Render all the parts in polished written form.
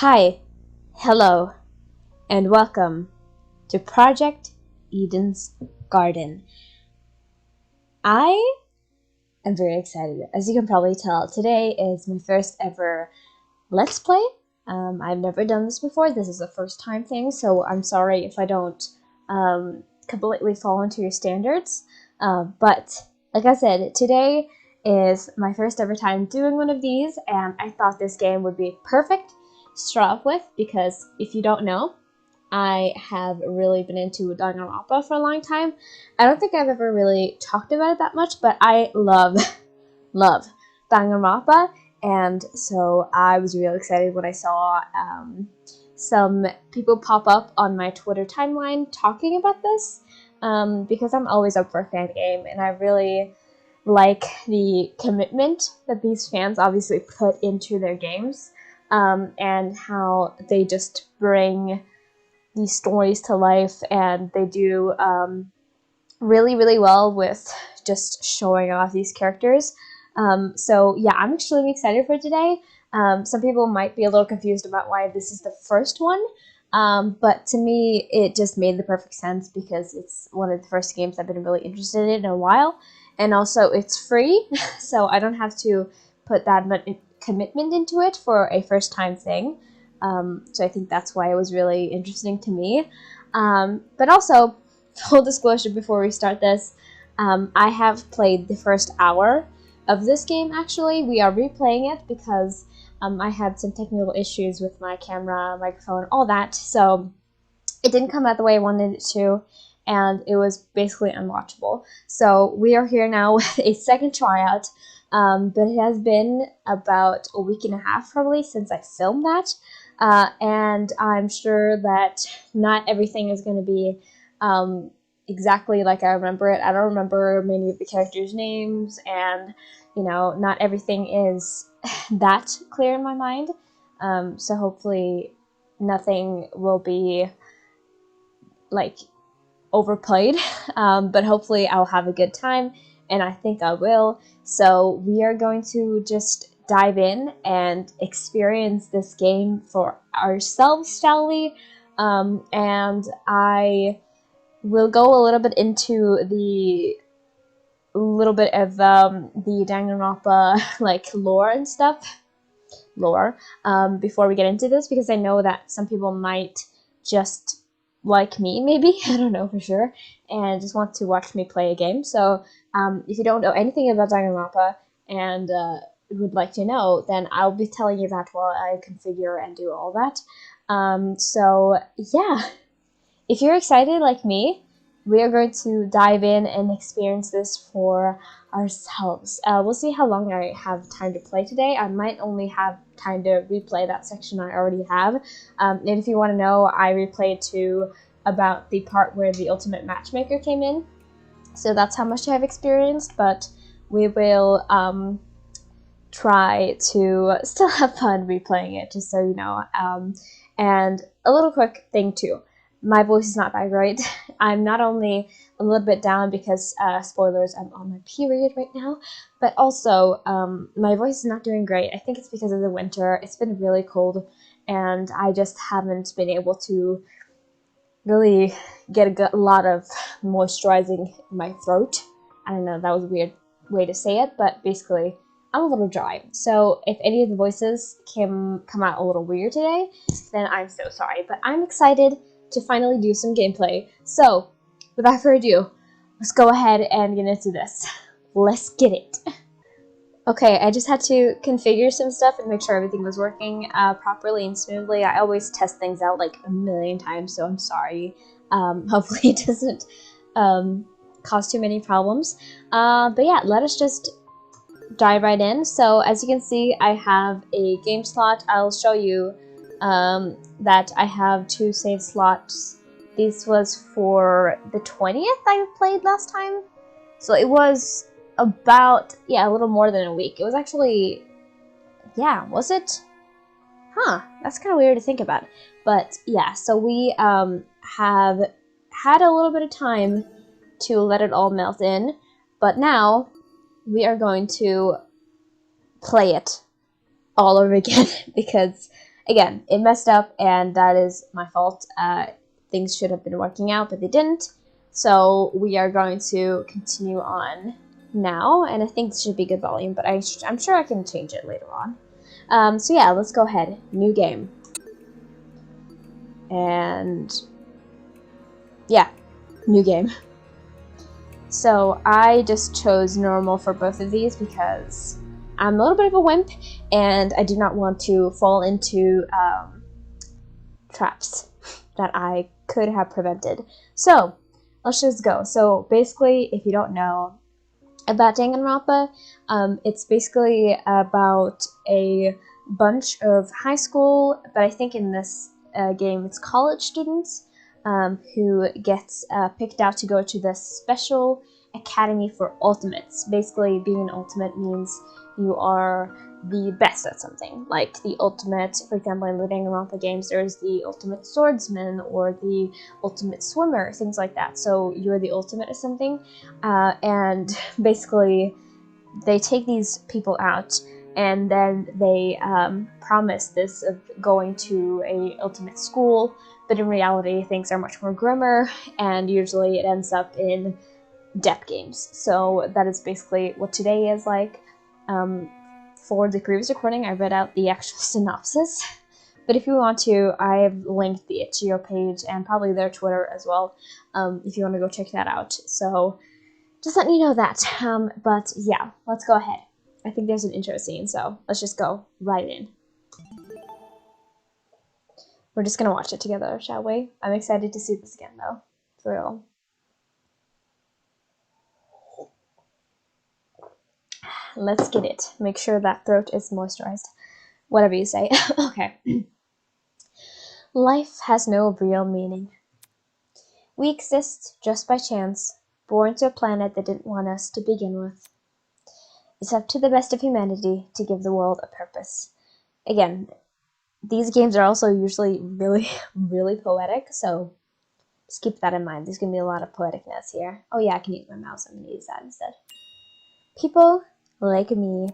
Hi, hello, and welcome to Project Eden's Garden. I am very excited. As you can probably tell, today is my first ever Let's Play. I've never done this before. This is a first time thing, so I'm sorry if I don't completely fall into your standards. But like I said, today is my first ever time doing one of these, and I thought this game would be perfect to start off with because if you don't know, I have really been into Danganronpa for a long time. I don't think I've ever really talked about it that much, but I love Danganronpa, and so I was really excited when I saw some people pop up on my Twitter timeline talking about this, because I'm always up for a fan game, and I really like the commitment that these fans obviously put into their games, and how they just bring these stories to life, and they do really well with just showing off these characters. So yeah, I'm extremely excited for today. Some people might be a little confused about why this is the first one, but to me it just made the perfect sense because it's one of the first games I've been really interested in a while, and also it's free, so I don't have to put that much commitment into it for a first time thing. So I think that's why it was really interesting to me. But also, full disclosure before we start this, I have played the first hour of this game actually. We are replaying it because I had some technical issues with my camera, microphone, all that, so it didn't come out the way I wanted it to, and it was basically unwatchable. So we are here now with a second tryout, but it has been about a week and a half probably since I filmed that. And I'm sure that not everything is going to be exactly like I remember it. I don't remember many of the characters' names, and not everything is that clear in my mind. So hopefully nothing will be like overplayed, but hopefully I'll have a good time, and I think I will. So we are going to just dive in and experience this game for ourselves, shall we? And I will go a little bit into the little bit of the Danganronpa like lore and stuff, before we get into this, because I know that some people might just like me, maybe, I don't know for sure, and just want to watch me play a game. So if you don't know anything about Danganronpa and would like to know, then I'll be telling you that while I configure and do all that. So yeah, if you're excited like me, we are going to dive in and experience this for ourselves. We'll see how long I have time to play today. I might only have time to replay that section I already have. And if you want to know, I replayed to about the part where the ultimate matchmaker came in. So that's how much I have experienced, but we will try to still have fun replaying it, just so you know. And a little quick thing too. My voice is not that great. I'm not only a little bit down because, spoilers, I'm on my period right now, but also my voice is not doing great. I think it's because of the winter. It's been really cold, and I just haven't been able to really get a lot of moisturizing in my throat. I don't know, that was a weird way to say it, but basically I'm a little dry. So if any of the voices can come out a little weird today, then I'm so sorry. But I'm excited to finally do some gameplay. So, without further ado, let's go ahead and get into this. Let's get it. Okay, I just had to configure some stuff and make sure everything was working properly and smoothly. I always test things out like a million times, so I'm sorry. Hopefully it doesn't cause too many problems. But yeah, let us just dive right in. So as you can see, I have a game slot. I'll show you that I have 2 save slots. This was for the 20th I played last time. So it was about, yeah, a little more than a week. It was actually, yeah, was it? Huh, that's kind of weird to think about. But yeah, so we have had a little bit of time to let it all melt in, but now we are going to play it all over again because again, it messed up, and that is my fault. Things should have been working out, but they didn't. So we are going to continue on now, and I think this should be good volume, but I'm sure I can change it later on. So yeah, let's go ahead. New game. And yeah, new game. So I just chose normal for both of these because I'm a little bit of a wimp, and I do not want to fall into traps that I could have prevented. So let's just go. So basically, if you don't know about Danganronpa, it's basically about a bunch of high school, but I think in this game it's college students who gets picked out to go to the special academy for ultimates. Basically, being an ultimate means you are the best at something. Like the ultimate, for example, in the Danganronpa games, there's the ultimate swordsman or the ultimate swimmer, things like that. So you're the ultimate at something, and basically they take these people out, and then they promise this of going to a ultimate school, but in reality things are much more grimmer, and usually it ends up in death games. So that is basically what today is like. For the previous recording, I read out the actual synopsis, but if you want to, I've linked the itch.io page and probably their Twitter as well, if you want to go check that out. So just letting you know that. But yeah, let's go ahead. I think there's an intro scene, so let's just go right in. We're just gonna watch it together, shall we? I'm excited to see this again, though. For real. Let's get it. Make sure that throat is moisturized. Whatever you say. Okay. Life has no real meaning. We exist just by chance, born to a planet that didn't want us to begin with. It's up to the best of humanity to give the world a purpose. Again, these games are also usually really, really poetic, so just keep that in mind. There's going to be a lot of poeticness here. Oh yeah, I can use my mouse. I'm going to use that instead. People like me.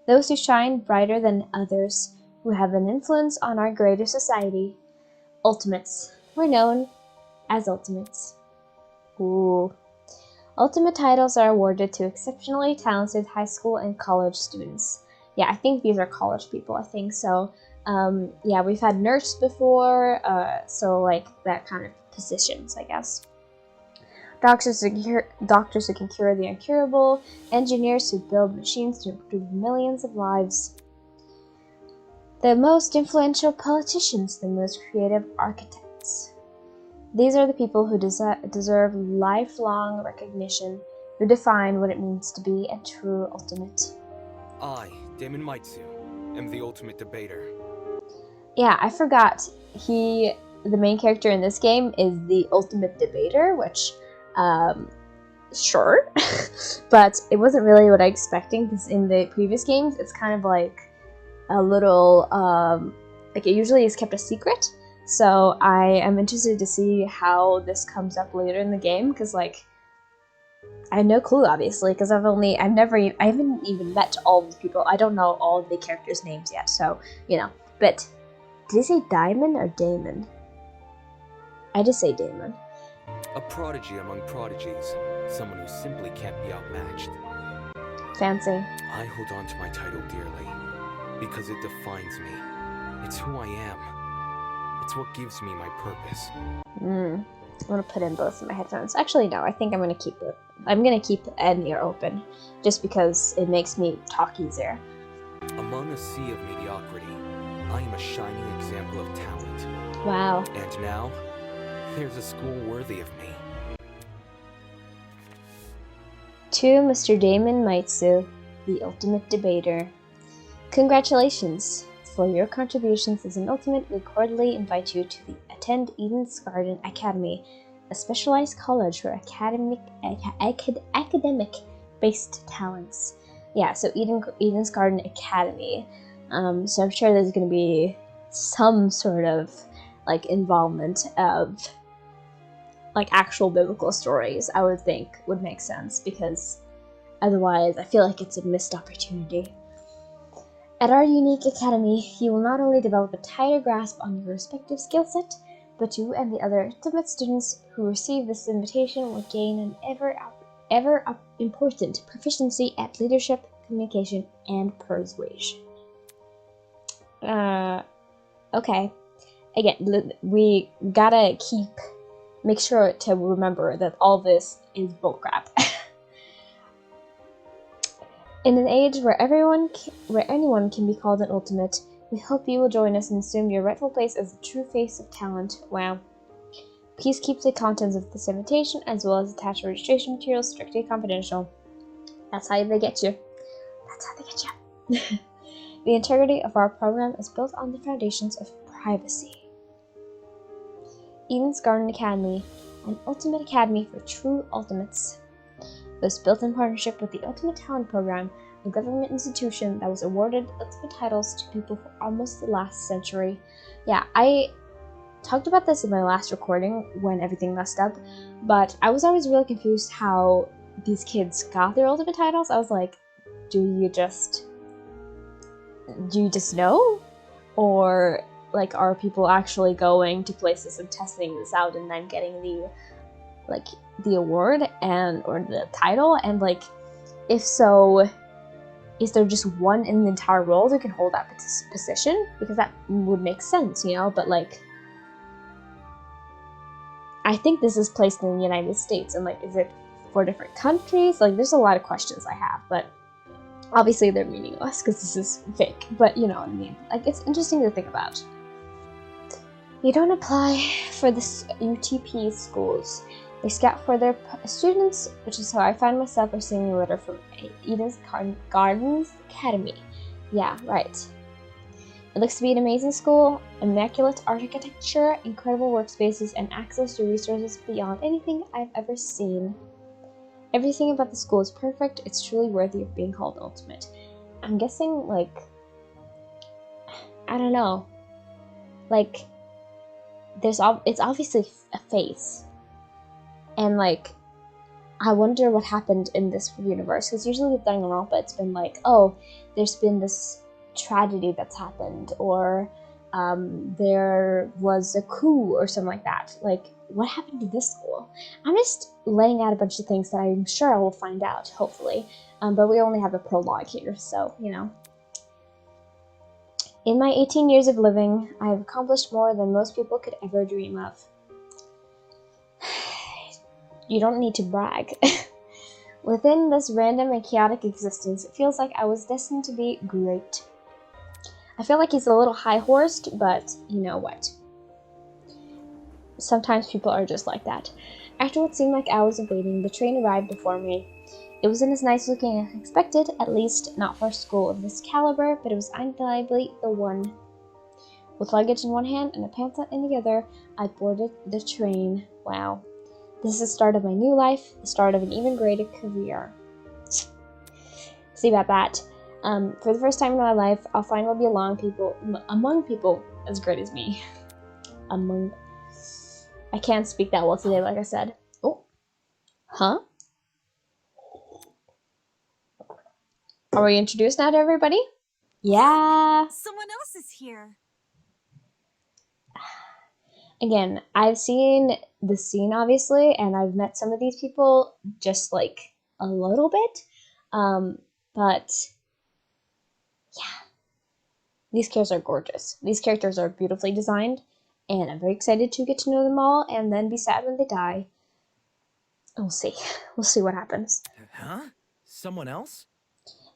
Those who shine brighter than others, who have an influence on our greater society. Ultimates. We're known as ultimates. Ooh. Ultimate titles are awarded to exceptionally talented high school and college students. Yeah, I think these are college people, I think so. Yeah, we've had nurse before, so like that kind of positions, I guess. Doctors who can cure the incurable, engineers who build machines to improve millions of lives. The most influential politicians, the most creative architects. These are the people who deserve lifelong recognition, who define what it means to be a true ultimate. I, Damon Maitsu, am the ultimate debater. Yeah, I forgot. The main character in this game is the ultimate debater, which, sure. But it wasn't really what I was expecting, because in the previous games, it's kind of like a little, like it usually is kept a secret. So I am interested to see how this comes up later in the game, because like I had no clue, obviously, because I haven't even met all of the people. I don't know all of the characters' names yet, so you know. But did I say Diamond or Damon? I just say Damon. A prodigy among prodigies, someone who simply can't be outmatched. Fancy. I hold on to my title dearly, because it defines me. It's who I am. It's what gives me my purpose. I'm gonna put in both of my headphones. Actually, no, I think I'm gonna keep it. I'm gonna keep an ear open, just because it makes me talk easier. Among a sea of mediocrity, I am a shining example of talent. Wow. And now, there's a school worthy of me. To Mr. Damon Maitsu, the ultimate debater. Congratulations! For your contributions as an ultimate, we cordially invite you to attend Eden's Garden Academy, a specialized college for academic-based talents. Yeah, so Eden's Garden Academy. So I'm sure there's going to be some sort of like involvement of like actual biblical stories. I would think would make sense, because otherwise I feel like it's a missed opportunity. At our unique academy, you will not only develop a tighter grasp on your respective skill set, but you and the other ultimate students who receive this invitation will gain an ever important proficiency at leadership, communication, and persuasion. Okay. Again, we gotta make sure to remember that all this is bullcrap. In an age where anyone can be called an ultimate, we hope you will join us and assume your rightful place as the true face of talent. Wow. Please keep the contents of this invitation as well as attached registration materials strictly confidential. That's how they get you. That's how they get you. The integrity of our program is built on the foundations of privacy. Eden's Garden Academy, an ultimate academy for true ultimates. It was built in partnership with the Ultimate Talent Program, a government institution that was awarded ultimate titles to people for almost the last century. Yeah, I talked about this in my last recording when everything messed up, but I was always really confused how these kids got their ultimate titles. I was like, do you just know? Or like, are people actually going to places and testing this out and then getting the award or the title? And like, if so, is there just one in the entire world who can hold that position? Because that would make sense, but like, I think this is placed in the United States, and like, is it for different countries? Like, there's a lot of questions I have, but obviously they're meaningless because this is fake, but you know what I mean. Like, it's interesting to think about. You don't apply for the UTP schools. They scout for their students, which is how I find myself receiving a letter from Eden's Gardens Academy. Yeah, right. It looks to be an amazing school, immaculate architecture, incredible workspaces, and access to resources beyond anything I've ever seen. Everything about the school is perfect. It's truly worthy of being called ultimate. I'm guessing, like, I don't know. Like, it's obviously a face. And, like, I wonder what happened in this universe. Because usually with Danganronpa, it's been like, oh, there's been this tragedy that's happened. Or there was a coup or something like that. Like, what happened to this school? I'm just laying out a bunch of things that I'm sure I will find out, hopefully. But we only have a prologue here, so, In my 18 years of living, I have accomplished more than most people could ever dream of. You don't need to brag. Within this random and chaotic existence, it feels like I was destined to be great. I feel like he's a little high-horsed, but you know what? Sometimes people are just like that. After what seemed like hours of waiting, the train arrived before me. It wasn't as nice looking as expected, at least not for a school of this caliber, but it was undeniably the one. With luggage in one hand and a pamphlet in the other, I boarded the train. Wow. This is the start of my new life, the start of an even greater career. See about that. For the first time in my life, I'll finally be among people as great as me. I can't speak that well today, like I said. Oh. Huh? Are we introduced now to everybody? Yeah. Someone else is here. Again, I've seen the scene, obviously, and I've met some of these people just, like, a little bit. But, yeah. These characters are gorgeous. These characters are beautifully designed, and I'm very excited to get to know them all, and then be sad when they die. We'll see. We'll see what happens. Huh? Someone else?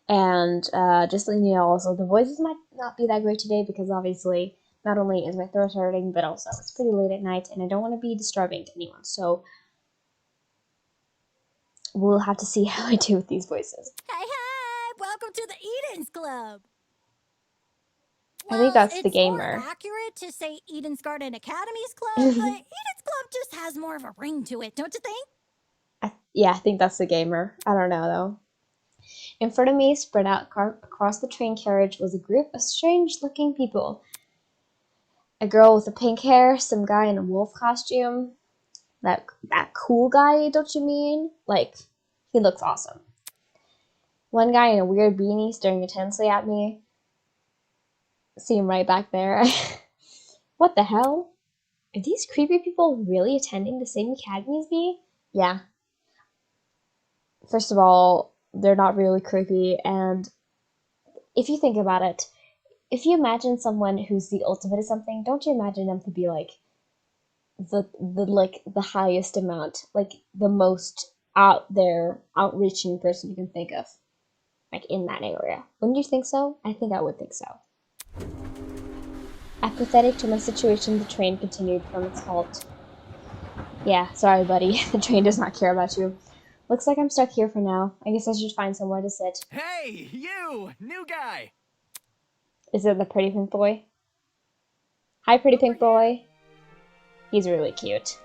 And, just letting you know, also, the voices might not be that great today, because obviously, not only is my throat hurting, but also it's pretty late at night, and I don't want to be disturbing to anyone, so we'll have to see how I do with these voices. Hey, welcome to the Eden's Club. I think that's the it's gamer. more accurate to say Eden's Garden Academy's Club, but Eden's Club just has more of a ring to it, don't you think? I think that's the gamer. I don't know, though. In front of me, spread out across the train carriage, was a group of strange-looking people. A girl with a pink hair, some guy in a wolf costume. That cool guy, don't you mean? Like, he looks awesome. One guy in a weird beanie staring intensely at me. See him right back there. What the hell? Are these creepy people really attending the same academy as me? Yeah. First of all, they're not really creepy, and if you think about it, if you imagine someone who's the ultimate of something, don't you imagine them to be like the highest amount, like the most out there, outreaching person you can think of, like in that area? Wouldn't you think so? I think I would think so. Apathetic to my situation, the train continued from its halt. Yeah, sorry, buddy. The train does not care about you. Looks like I'm stuck here for now. I guess I should find somewhere to sit. Hey, you! New guy! Is it the pretty pink boy? Hi, pretty pink boy. He's really cute.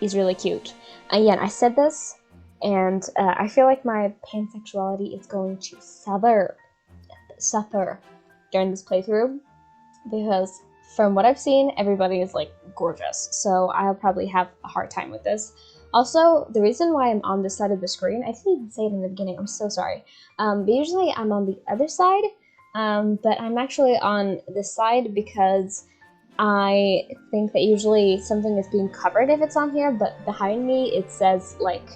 He's really cute. Again, I said this, and I feel like my pansexuality is going to suffer during this playthrough, because from what I've seen, everybody is like gorgeous, so I'll probably have a hard time with this. Also, the reason why I'm on this side of the screen, I didn't even say it in the beginning, I'm so sorry, but usually I'm on the other side, but I'm actually on this side because I think that usually something is being covered if it's on here, but behind me it says like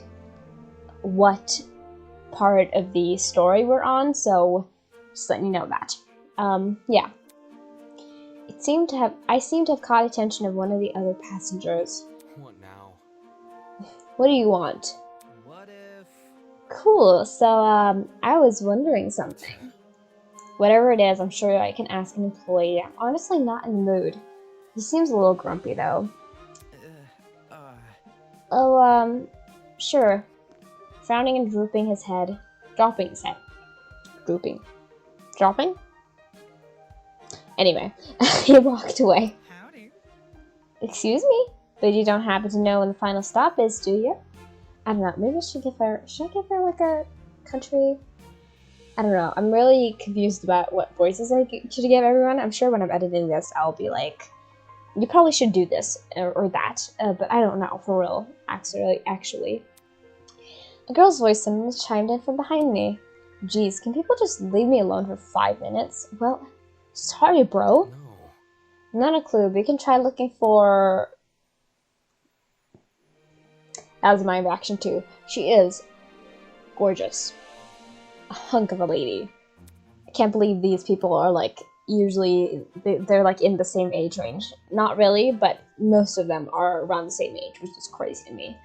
what part of the story we're on, so just letting you know that. Yeah. I seem to have caught attention of one of the other passengers. What now? What do you want? What if... Cool, so I was wondering something. Whatever it is, I'm sure I can ask an employee. I'm honestly not in the mood. He seems a little grumpy though. Oh, sure. Frowning and dropping his head. Dropping. Anyway, he walked away. Howdy. Excuse me? But you don't happen to know when the final stop is, do you? I don't know, maybe should I give her like a country? I don't know, I'm really confused about what voices I should give everyone. I'm sure when I'm editing this, I'll be like, you probably should do this, or that, but I don't know, for real, actually. A girl's voice suddenly chimed in from behind me. Geez, can people just leave me alone for 5 minutes? Well, sorry, bro. No. Not a clue, but you can try looking for... That was my reaction too. She is gorgeous. A hunk of a lady. I can't believe these people are like, usually, they're like in the same age range. Not really, but most of them are around the same age, which is crazy to me.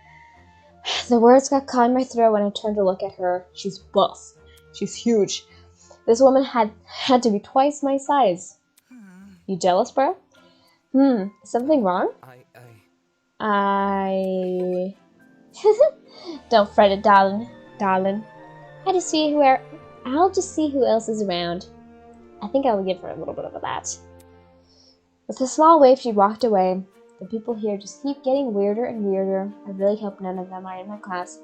The words got caught in my throat when I turned to look at her. She's buff. She's huge. This woman had to be twice my size. You jealous, bro? Something wrong? I... Don't fret it, darling. I'll just see who else is around. I think I will give her a little bit of that. With a small wave, she walked away. The people here just keep getting weirder and weirder. I really hope none of them are in my class.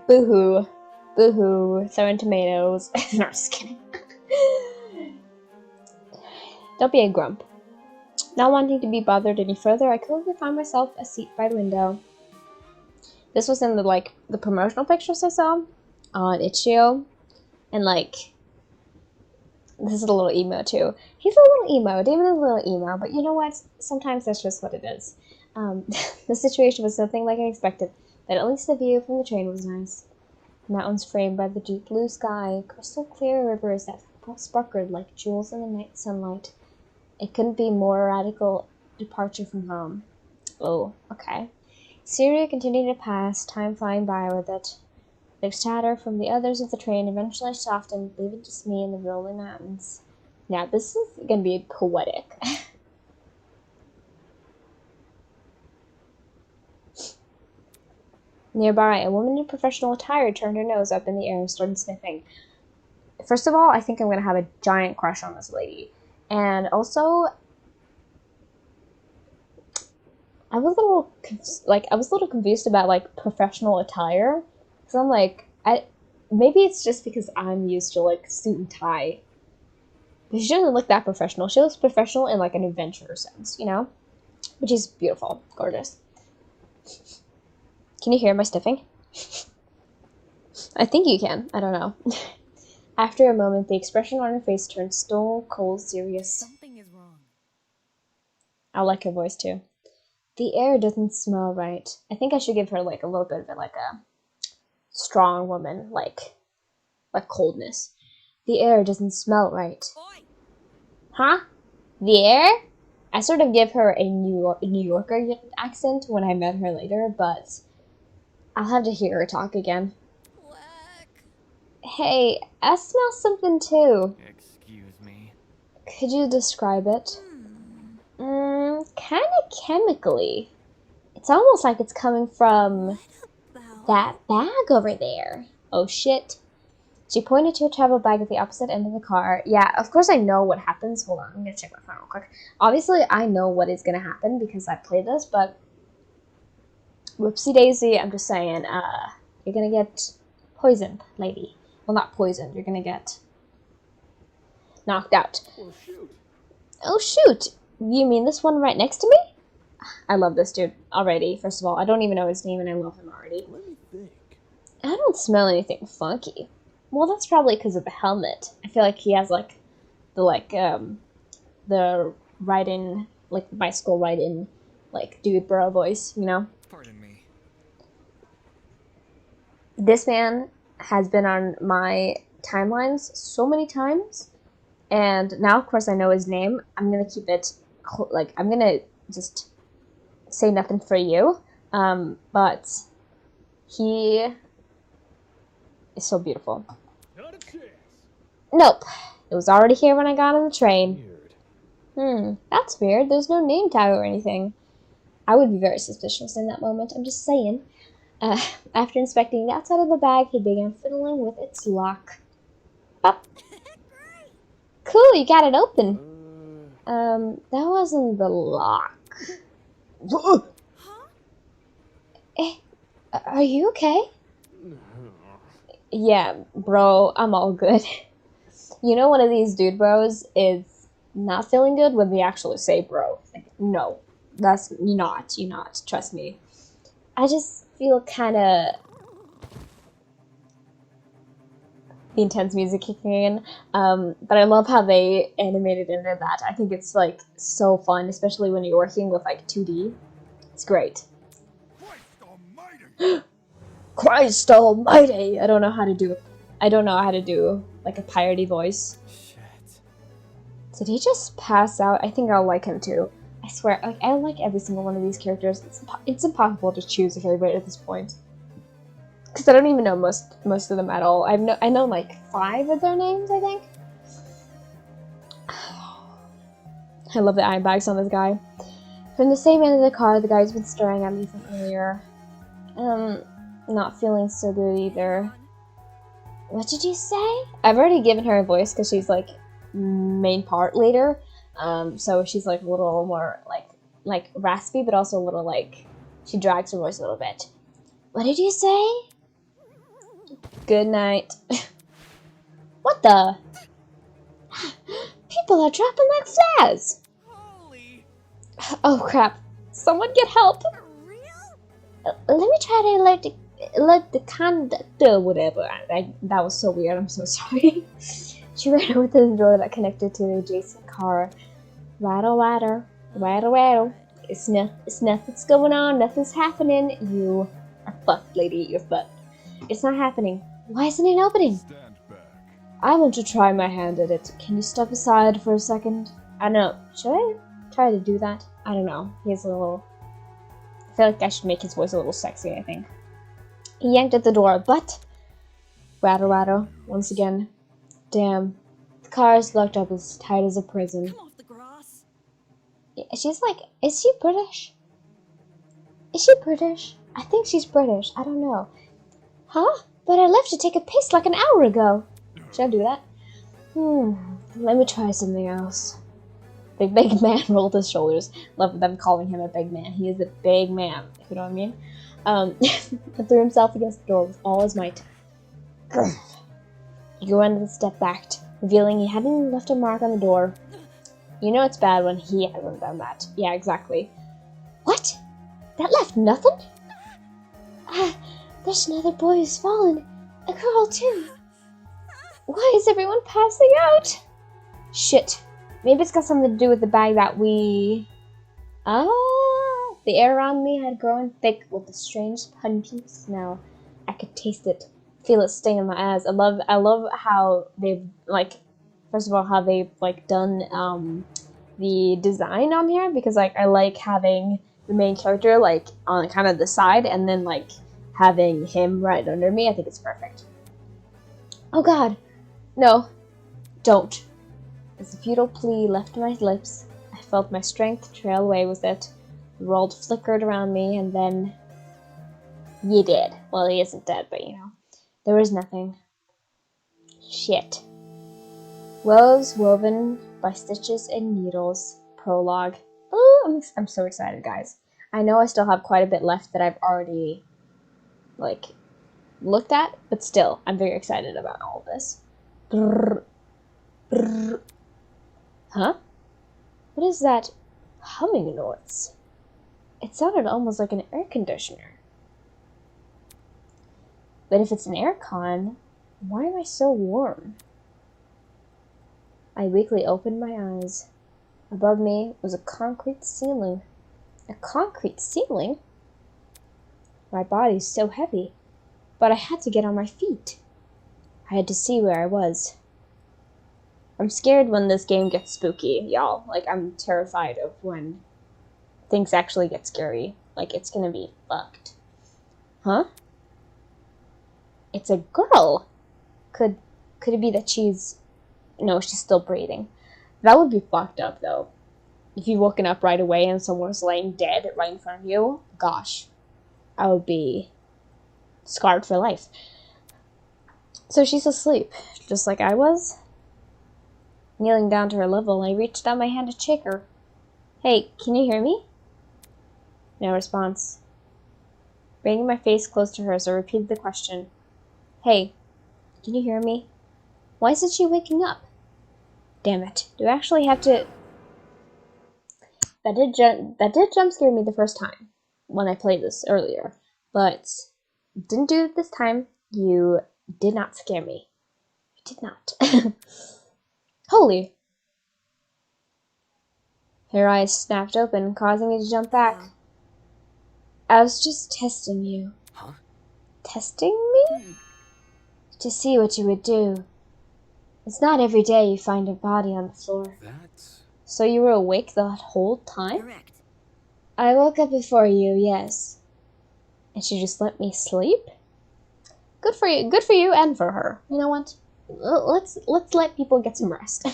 Boo-hoo. Boo-hoo. Throwing tomatoes. No, just kidding. Don't be a grump. Not wanting to be bothered any further, I quickly found myself a seat by the window. This was in the promotional pictures I saw on Itch.io, and like, this is a little emo too. He's a little emo, David is a little emo, but you know what? Sometimes that's just what it is. The situation was nothing like I expected, but at least the view from the train was nice. Mountains framed by the deep blue sky, crystal clear rivers that sparkled like jewels in the night sunlight. It couldn't be more radical departure from home. Oh, okay. Syria continued to pass, time flying by with it. The chatter from the others of the train eventually softened, leaving just me in the rolling mountains. Now, this is going to be poetic. Nearby, a woman in professional attire turned her nose up in the air and started sniffing. First of all, I think I'm going to have a giant crush on this lady. And also, I was a little confused about like professional attire, because I'm like, maybe it's just because I'm used to like suit and tie. But she doesn't look that professional. She looks professional in like an adventure sense, you know? But she's beautiful, gorgeous. Can you hear my sniffing? I think you can. I don't know. After a moment, the expression on her face turned stone cold serious. Something is wrong. I like her voice too. The air doesn't smell right. I think I should give her like a little bit of it, like a strong woman, like coldness. The air doesn't smell right. Oi! Huh? The air? I sort of give her a New Yorker accent when I met her later, but I'll have to hear her talk again. Quack. Hey, I smell something too. Excuse me. Could you describe it? Kinda chemically. It's almost like it's coming from About that bag over there. Oh shit. She pointed to a travel bag at the opposite end of the car. Yeah, of course I know what happens. Hold on, I'm gonna check my phone real quick. Obviously, I know what is gonna happen because I played this, but whoopsie daisy, I'm just saying, you're gonna get poisoned, lady. Well, not poisoned, you're gonna get knocked out. Well, shoot. Oh shoot! You mean this one right next to me? I love this dude already, first of all. I don't even know his name and I love him already. Let me think. I don't smell anything funky. Well, that's probably because of the helmet. I feel like he has like the ride-in, like bicycle ride-in, like dude bro voice, you know? Pardon me. This man has been on my timelines so many times, and now of course I know his name. I'm gonna keep it like I'm gonna just say nothing for you, but he is so beautiful. Not a chance. Nope, it was already here when I got on the train. Weird. That's weird. There's no name tag or anything. I would be very suspicious in that moment. I'm just saying. After inspecting the outside of the bag, he began fiddling with its lock. Bop. Cool, you got it open. That wasn't the lock. Huh? Are you okay? Yeah, bro, I'm all good. You know, one of these dude bros is not feeling good when they actually say bro. Like, no, that's you're not. Trust me. I just feel kind of the intense music kicking in. But I love how they animated into that. I think it's like so fun, especially when you're working with like 2D. It's great. Christ almighty! I don't know how to do like a piratey voice. Shit. Did he just pass out? I think I'll like him too. I swear, like I like every single one of these characters. It's impossible to choose a favorite at this point, because I don't even know most of them at all. I know like 5 of their names, I think. I love the eye bags on this guy. From the same end of the car, the guy's been staring at me from earlier. Not feeling so good either. What did you say? I've already given her a voice because she's like main part later. So she's like a little more like raspy, but also a little like she drags her voice a little bit. What did you say? Good night. What the? People are dropping like flies. Holy. Oh crap! Someone get help! For real? Let me try to let the conductor, whatever. That was so weird. I'm so sorry. She ran over to the door that connected to the adjacent car. Rattle, rattle, rattle, rattle. It's nothing's going on. Nothing's happening. You are fucked, lady. You're fucked. It's not happening. Why isn't it opening? Stand back. I want to try my hand at it. Can you step aside for a second? I don't know. Should I try to do that? I don't know. He's a little... I feel like I should make his voice a little sexy, I think. He yanked at the door, but... Rattle, rattle. Once again. Damn. The car is locked up as tight as a prison. Come off the grass. She's like... Is she British? Is she British? I think she's British. I don't know. Huh? But I left to take a piss like an hour ago. Should I do that? Let me try something else. The big man rolled his shoulders. Love them calling him a big man. He is a big man, if you know what I mean. And threw himself against the door with all his might. He went a step back, revealing he hadn't left a mark on the door. You know it's bad when he hasn't done that. Yeah, exactly. What? That left nothing? There's another boy who's fallen. A girl, too. Why is everyone passing out? Shit. Maybe it's got something to do with the bag that we... the air around me had grown thick with a strange pungent smell. I could taste it, feel it sting in my eyes. I love how they've, like, first of all, how they've, like, done, the design on here, because, like, I like having the main character, like, on kind of the side, and then, like, having him right under me. I think it's perfect. Oh god! No. Don't. As a futile plea left my lips, I felt my strength trail away with it. The world flickered around me, and then... He did. Well, he isn't dead, but you know. There was nothing. Shit. Woes woven by stitches and needles. Prologue. Oh, I'm so excited, guys. I know I still have quite a bit left that I've already, like, looked at, but still, I'm very excited about all of this. Brrr. Brrr. Huh? What is that humming noise? It sounded almost like an air conditioner. But if it's an aircon, why am I so warm? I weakly opened my eyes. Above me was a concrete ceiling. A concrete ceiling? My body's so heavy, but I had to get on my feet. I had to see where I was. I'm scared when this game gets spooky, y'all. Like, I'm terrified of when things actually get scary. Like, it's gonna be fucked. Huh? It's a girl! Could it be that she's... No, she's still breathing. That would be fucked up, though. If you woken up right away and someone was laying dead right in front of you, gosh. I would be scarred for life. So she's asleep, just like I was. Kneeling down to her level, I reached out my hand to shake her. Hey, can you hear me? No response. Bringing my face close to hers, I repeated the question. Hey, can you hear me? Why isn't she waking up? Damn it. Do I actually have to... That did jump scare me the first time when I played this earlier. But didn't do it this time. You did not scare me. You did not. Holy. Her eyes snapped open, causing me to jump back. I was just testing you. Huh? Testing me? To see what you would do. It's not every day you find a body on the floor. That's... So you were awake the whole time? Correct. I woke up before you, yes. And she just let me sleep? Good for you and for her. You know what? Let's let people get some rest.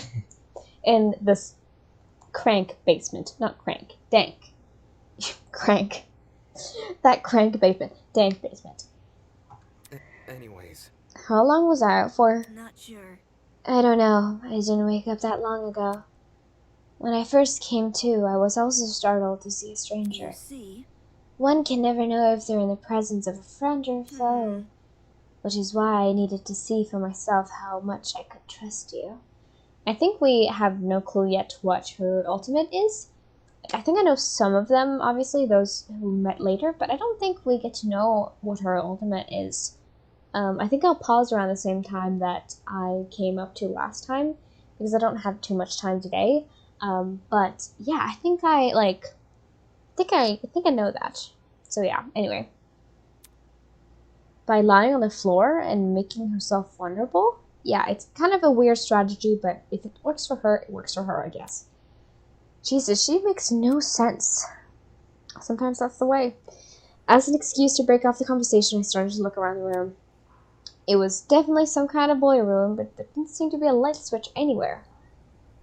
In this crank basement. Not crank. Dank. Crank. That crank basement. Dank basement. Anyways. How long was I out for? Not sure. I don't know. I didn't wake up that long ago. When I first came to, I was also startled to see a stranger. You see? One can never know if they're in the presence of a friend or a foe, which is why I needed to see for myself how much I could trust you. I think we have no clue yet what her ultimate is. I think I know some of them, obviously, those who met later, but I don't think we get to know what her ultimate is. I think I'll pause around the same time that I came up to last time, because I don't have too much time today. But yeah, I think I know that. So yeah, anyway. By lying on the floor and making herself vulnerable? Yeah, it's kind of a weird strategy, but if it works for her, it works for her, I guess. Jesus, she makes no sense. Sometimes that's the way. As an excuse to break off the conversation, I started to look around the room. It was definitely some kind of boiler room, but there didn't seem to be a light switch anywhere.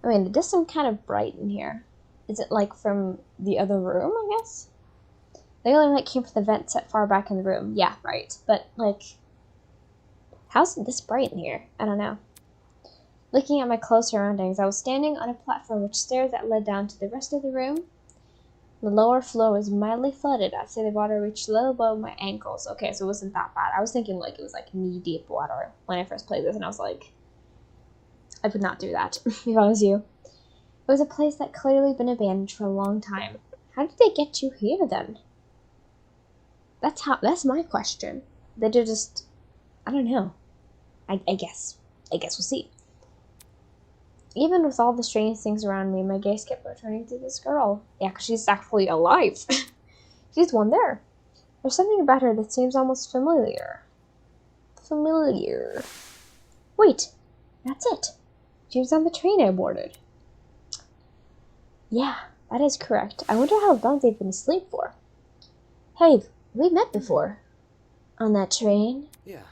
I mean, it does seem kind of bright in here. Is it, like, from the other room, I guess? The only light came from the vent set far back in the room. Yeah, right. But, like, how's it this bright in here? I don't know. Looking at my close surroundings, I was standing on a platform with stairs that led down to the rest of the room. The lower floor was mildly flooded. I'd say the water reached a little above my ankles. Okay, so it wasn't that bad. I was thinking, like, it was, like, knee-deep water when I first played this, and I was like, I would not do that if I was you. It was a place that clearly been abandoned for a long time. How did they get you here, then? That's my question. They just, I don't know. I guess. I guess we'll see. Even with all the strange things around me, my gaze kept returning to this girl. Yeah, because she's actually alive. She's one there. There's something about her that seems almost familiar. Familiar. Wait, that's it. She was on the train I boarded. Yeah, that is correct. I wonder how long they've been asleep for. Hey, we met before. On that train? Yeah.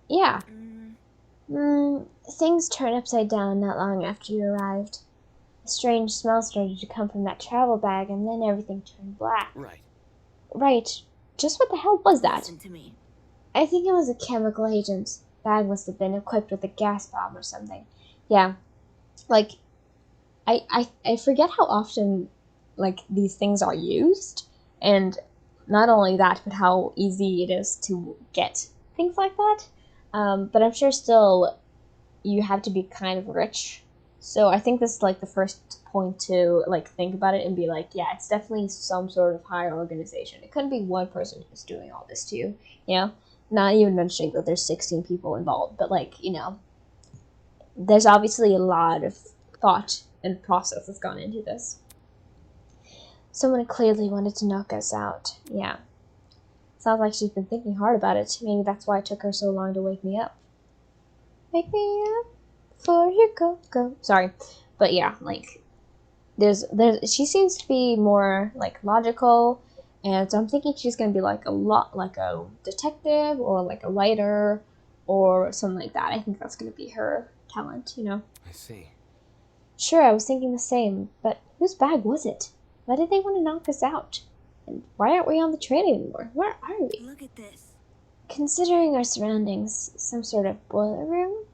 Yeah. Things turned upside down not long after you arrived. A strange smell started to come from that travel bag, and then everything turned black. Right. Right. Just what the hell was that? Listen to me. I think it was a chemical agent. Bag must have been equipped with a gas bomb or something. Yeah. Like, I forget how often, like, these things are used. And not only that, but how easy it is to get things like that. But I'm sure still you have to be kind of rich. So I think this is like the first point to like think about it and be like, yeah, it's definitely some sort of higher organization. It couldn't be one person who's doing all this to you, you know? Not even mentioning that there's 16 people involved, but like, you know, there's obviously a lot of thought and process that's gone into this. Someone clearly wanted to knock us out. Yeah. Sounds like she's been thinking hard about it. Maybe that's why it took her so long to wake me up. Wake me up before you go. Sorry. But yeah, like, she seems to be more, like, logical, and so I'm thinking she's gonna be, like, a detective, or, like, a writer, or something like that. I think that's gonna be her talent, you know? I see. Sure, I was thinking the same, but whose bag was it? Why did they want to knock us out? And why aren't we on the train anymore? Where are we? Look at this. Considering our surroundings, some sort of boiler room?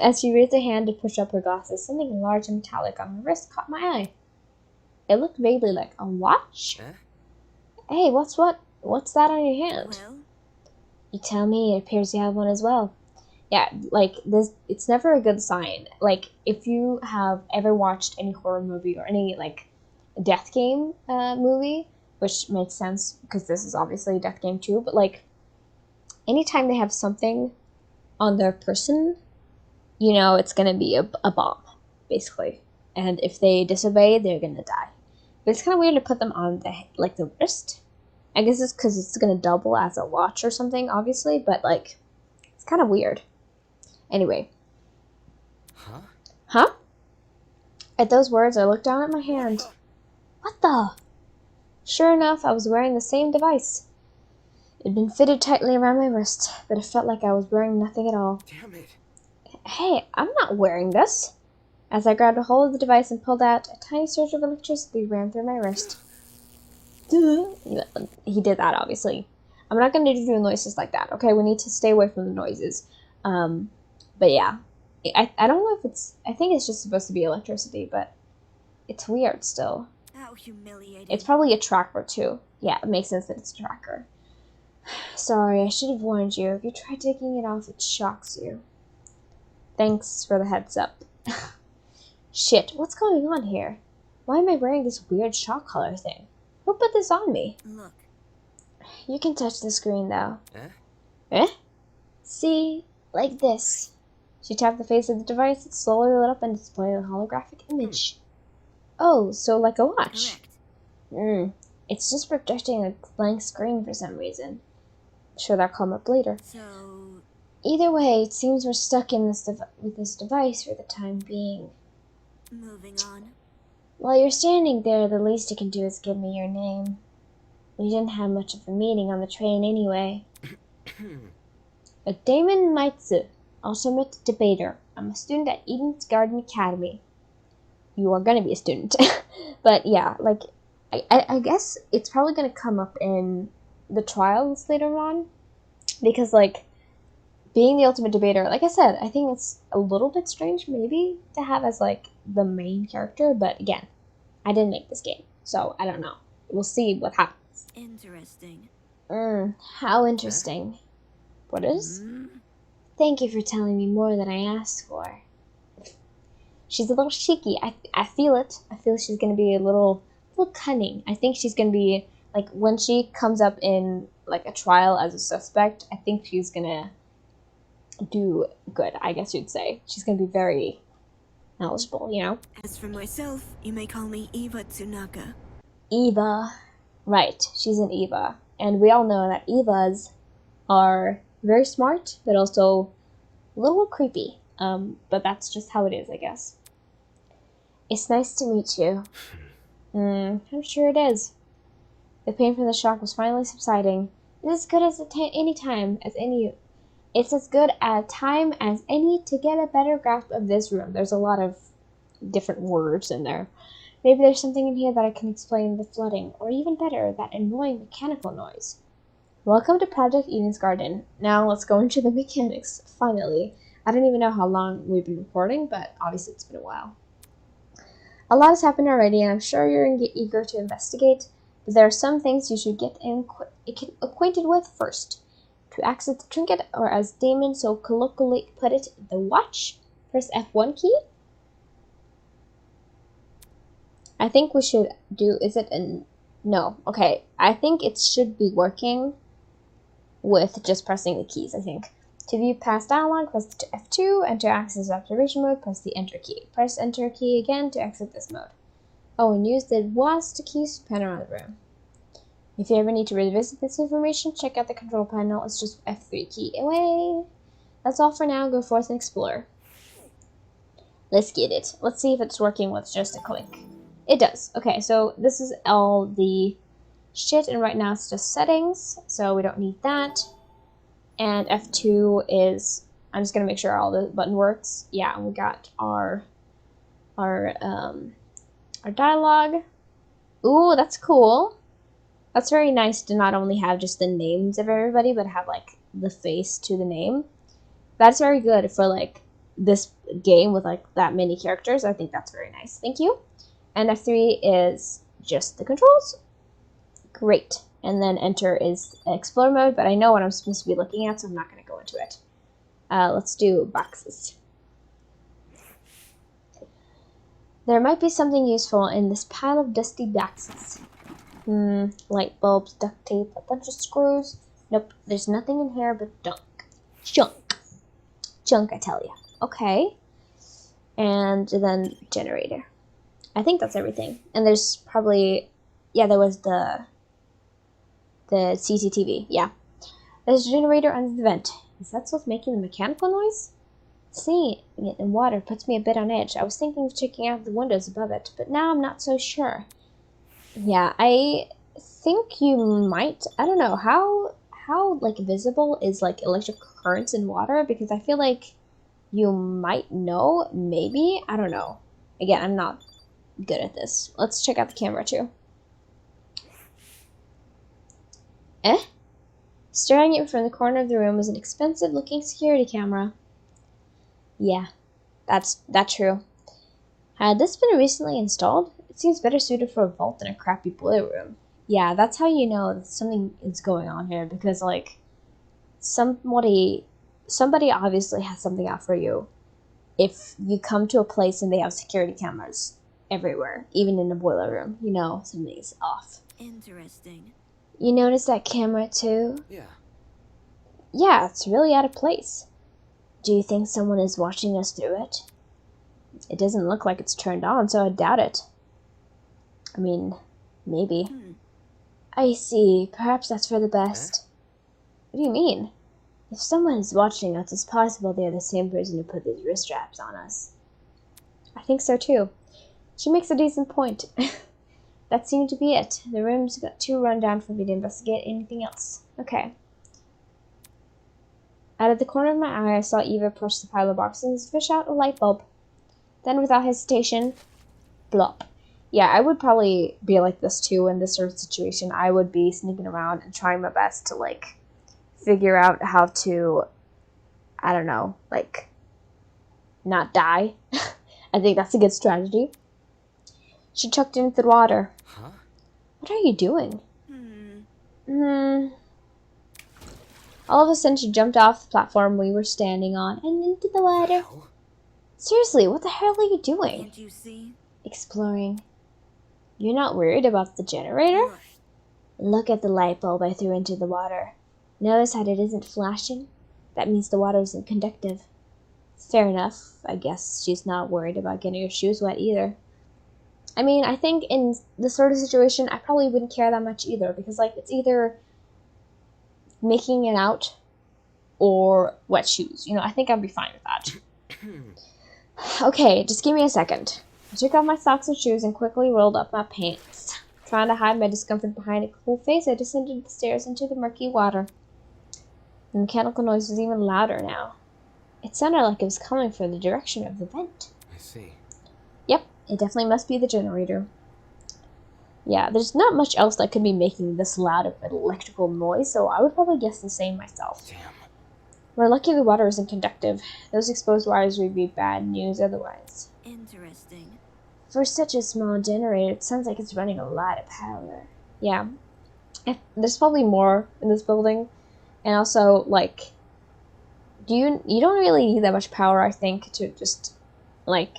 As she raised a hand to push up her glasses, something large and metallic on her wrist caught my eye. It looked vaguely like a watch. Hey, what's that on your hand? Well, You tell me, it appears you have one as well. Yeah, like, this, it's never a good sign. Like, if you have ever watched any horror movie or any, like, death game movie, which makes sense because this is obviously a death game too, but, like, anytime they have something on their person, you know it's gonna be a bomb, basically. And if they disobey, they're gonna die. But it's kind of weird to put them on the wrist. I guess it's because it's gonna double as a watch or something, obviously, but, like, it's kind of weird. Anyway. Huh? At those words, I looked down at my hand. What the? Sure enough, I was wearing the same device. It had been fitted tightly around my wrist, but it felt like I was wearing nothing at all. Damn it. Hey, I'm not wearing this. As I grabbed a hold of the device and pulled out, a tiny surge of electricity ran through my wrist. He did that, obviously. I'm not going to do noises like that, okay? We need to stay away from the noises. But yeah. I don't know if it's... I think it's just supposed to be electricity, but it's weird still. how humiliating. It's probably a tracker, too. Yeah, it makes sense that it's a tracker. Sorry, I should have warned you. If you try taking it off, it shocks you. Thanks for the heads up. Shit, what's going on here? Why am I wearing this weird shock collar thing? Who put this on me? Look. You can touch the screen, though. Eh? See? Like this. She tapped the face of the device, it slowly lit up and displayed a holographic image. Oh, so like a watch. Correct. It's just projecting a blank screen for some reason. Sure, that'll come up later. So, Either way, it seems we're stuck in this with this device for the time being. moving on. While you're standing there, the least you can do is give me your name. We didn't have much of a meeting on the train anyway. Damon Maitsu, ultimate debater. I'm a student at Eden's Garden Academy. You are gonna be a student. But yeah, like, I guess it's probably gonna come up in the trials later on. Because, like, being the ultimate debater, like I said, I think it's a little bit strange, maybe, to have as, like, the main character. But again, I didn't make this game, so I don't know. We'll see what happens. Interesting. How interesting. What is? Thank you for telling me more than I asked for. She's a little cheeky. I feel it. I feel she's gonna be a little cunning. I think she's gonna be, like, when she comes up in, like, a trial as a suspect, I think she's gonna do good, I guess you'd say. She's gonna be very knowledgeable, you know? As for myself, you may call me Eva Tsunaka. Eva. Right, she's an Eva. And we all know that Evas are very smart, but also a little creepy. But that's just how it is, I guess. It's nice to meet you. I'm sure it is. The pain from the shock was finally subsiding. It's as good as It's as good a time as any to get a better grasp of this room. There's a lot of different words in there. Maybe there's something in here that I can explain the flooding, or even better, that annoying mechanical noise. Welcome to Project Eden's Garden. Now let's go into the mechanics, finally. I don't even know how long we've been recording, but obviously it's been a while. A lot has happened already, and I'm sure you're eager to investigate, but there are some things you should get acquainted with first. To access the trinket, or as Damon so colloquially put it, the watch, press F1 key. I think we should do, no, okay. I think it should be working with just pressing the keys, I think. To view past dialogue, press F2, and to access observation mode, press the enter key. Press enter key again to exit this mode. Oh, and use the WASD keys to pan around the room. If you ever need to revisit this information, check out the control panel. It's just F3 key away. That's all for now. Go forth and explore. Let's get it. Let's see if it's working with just a click. It does. Okay, so this is all the shit, and right now it's just settings, so we don't need that. And F2 is, I'm just gonna make sure all the button works. Yeah, we got our dialogue. Ooh, that's cool. That's very nice to not only have just the names of everybody, but have like the face to the name. That's very good for like this game with like that many characters. I think that's very nice. Thank you. And F3 is just the controls. Great. And then enter is explore mode, but I know what I'm supposed to be looking at, so I'm not going to go into it. Let's do boxes. There might be something useful in this pile of dusty boxes. Light bulbs, duct tape, a bunch of screws. Nope, there's nothing in here but junk. Junk, I tell you. Okay. And then generator. I think that's everything. And there's probably, yeah, there was the CCTV, yeah. There's a generator under the vent. Is that what's making the mechanical noise? Seeing it in water puts me a bit on edge. I was thinking of checking out the windows above it, but now I'm not so sure. Yeah, I think you might, I don't know, how like visible is like electric currents in water? Because I feel like you might know, maybe, I don't know. Again, I'm not good at this. Let's check out the camera too. Staring at me from the corner of the room is an expensive looking security camera. Yeah, that's true. Had this been recently installed? It seems better suited for a vault than a crappy boiler room. Yeah, that's how you know that something is going on here, because like somebody obviously has something out for you if you come to a place and they have security cameras everywhere, even in the boiler room. You know something's off. Interesting. You notice that camera too? Yeah. Yeah, it's really out of place. Do you think someone is watching us through it? It doesn't look like it's turned on, so I doubt it. I mean, maybe. I see. Perhaps that's for the best. What do you mean? If someone is watching us, it's possible they're the same person who put these wrist straps on us. I think so too. She makes a decent point. That seemed to be it. The room's got too run down for me to investigate anything else. Okay. Out of the corner of my eye, I saw Eva approach the pile of boxes and fish out a light bulb. Then, without hesitation, blop. Yeah, I would probably be like this too in this sort of situation. I would be sneaking around and trying my best to, like, figure out how to, I don't know, like, not die. I think that's a good strategy. She chucked into the water. Huh? What are you doing? All of a sudden, she jumped off the platform we were standing on and into the water. Well, Seriously, what the hell are you doing? Can't you see? Exploring. You're not worried about the generator? Look at the light bulb I threw into the water. Notice how it isn't flashing? That means the water isn't conductive. Fair enough. I guess she's not worried about getting her shoes wet either. I mean, I think in this sort of situation, I probably wouldn't care that much either, because, like, it's either making it out or wet shoes. You know, I think I'd be fine with that. Okay, just give me a second. I took off my socks and shoes and quickly rolled up my pants. Trying to hide my discomfort behind a cool face, I descended the stairs into the murky water. The mechanical noise was even louder now. It sounded like it was coming from the direction of the vent. I see. Yep, it definitely must be the generator. Yeah, there's not much else that could be making this loud of an electrical noise, so I would probably guess the same myself. Damn. We're lucky the water isn't conductive. Those exposed wires would be bad news otherwise. Interesting. For such a small generator, it sounds like it's running a lot of power. Yeah. There's probably more in this building. And also, like, you don't really need that much power, I think, to just, like,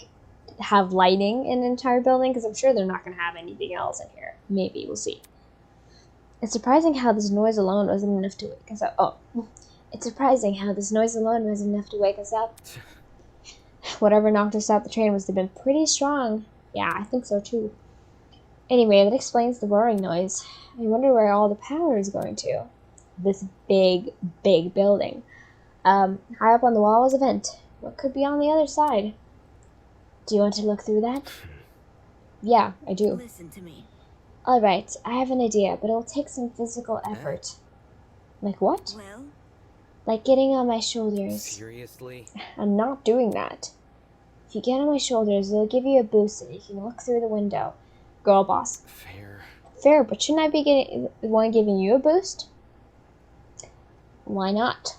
have lighting in an entire building, because I'm sure they're not going to have anything else in here. Maybe, we'll see. It's surprising how this noise alone wasn't enough to wake us up. Oh. It's surprising how this noise alone was enough to wake us up. Whatever knocked us out the train must have been pretty strong. Yeah, I think so too. Anyway, that explains the roaring noise. I wonder where all the power is going to. This big, big building. High up on the wall was a vent. What could be on the other side? Do you want to look through that? Yeah, I do. Listen to me. Alright, I have an idea, but it'll take some physical effort. Like what? Well, Like getting on my shoulders. Seriously? I'm not doing that. If you get on my shoulders, it'll give you a boost and you can look through the window. Girl boss. Fair. Fair, but shouldn't I be getting the one giving you a boost? Why not?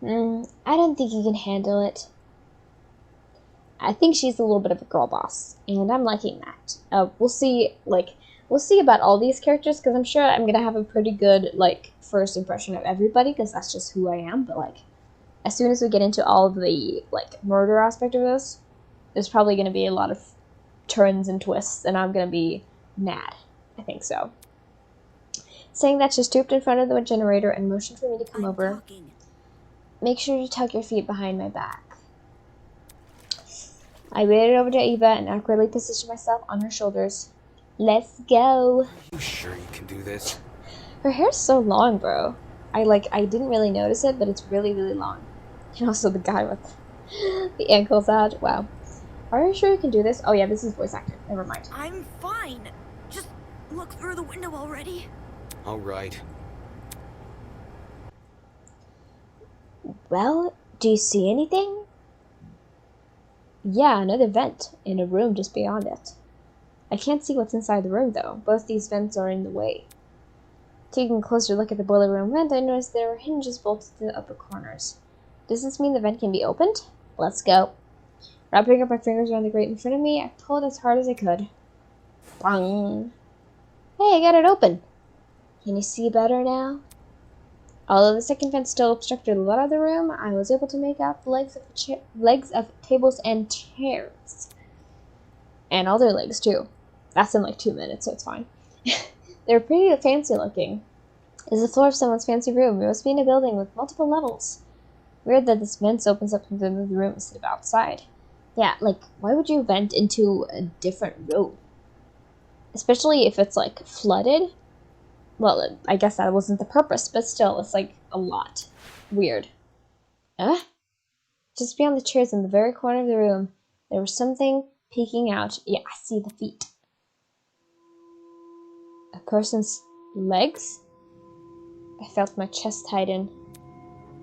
I don't think you can handle it. I think she's a little bit of a girl boss, and I'm liking that. We'll see about all these characters, because I'm sure I'm gonna have a pretty good, like, first impression of everybody, because that's just who I am, but, like, as soon as we get into all of the, like, murder aspect of this, there's probably gonna be a lot of turns and twists, and I'm gonna be mad. I think so. Saying that, she stooped in front of the generator and motioned for me to come I'm over. talking. Make sure you tuck your feet behind my back. I waded over to Eva and awkwardly positioned myself on her shoulders. Let's go. Are you sure you can do this? Her hair's so long, bro. I didn't really notice it, but it's really, really long. And also the guy with the ankles out. Wow. Are you sure you can do this? Oh yeah, this is voice actor. Never mind. I'm fine. Just look through the window already. Alright. Well, do you see anything? Yeah, another vent in a room just beyond it. I can't see what's inside the room, though. Both these vents are in the way. Taking a closer look at the boiler room vent, I noticed there were hinges bolted to the upper corners. Does this mean the vent can be opened? Let's go. Wrapping up my fingers around the grate in front of me, I pulled as hard as I could. Bang! Hey, I got it open! Can you see better now? Although the second vent still obstructed a lot of the room, I was able to make out the legs of tables and chairs. And other legs, too. That's in like 2 minutes, so it's fine. They're pretty fancy looking. It's the floor of someone's fancy room. It must be in a building with multiple levels. Weird that this vent opens up into the room instead of outside. Yeah, like, why would you vent into a different room? Especially if it's, like, flooded. Well, I guess that wasn't the purpose, but still, it's, like, a lot. Weird. Just beyond the chairs in the very corner of the room, there was something peeking out. Yeah, I see the feet. A person's legs? I felt my chest tighten.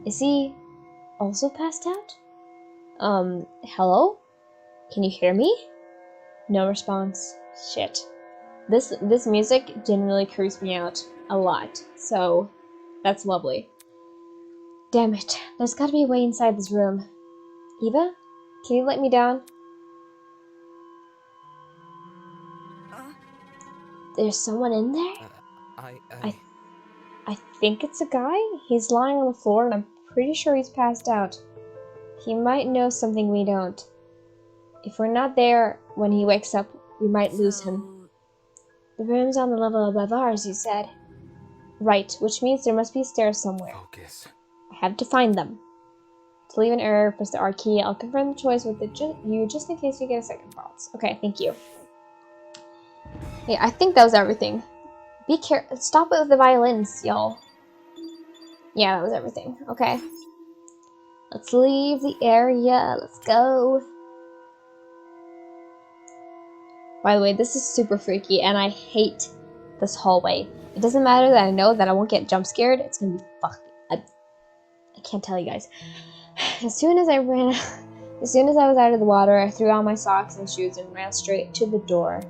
Is he also passed out? Hello? Can you hear me? No response. Shit. This music generally creeps me out a lot, so that's lovely. Damn it. There's gotta be a way inside this room. Eva? Can you let me down? There's someone in there? I think it's a guy. He's lying on the floor and I'm pretty sure he's passed out. He might know something we don't. If we're not there when he wakes up, we might lose him. The room's on the level above ours, you said. Right, which means there must be stairs somewhere. Focus. I have to find them. To leave an error, press the R key. I'll confirm the choice with you just in case you get a second thoughts. Okay, thank you. Yeah, I think that was everything. Be careful. Stop with the violins, y'all. Yeah, that was everything. Okay. Let's leave the area. Let's go. By the way, this is super freaky, and I hate this hallway. It doesn't matter that I know that I won't get jump scared. It's gonna be fucking. I can't tell you guys. As soon as I was out of the water, I threw on my socks and shoes and ran straight to the door.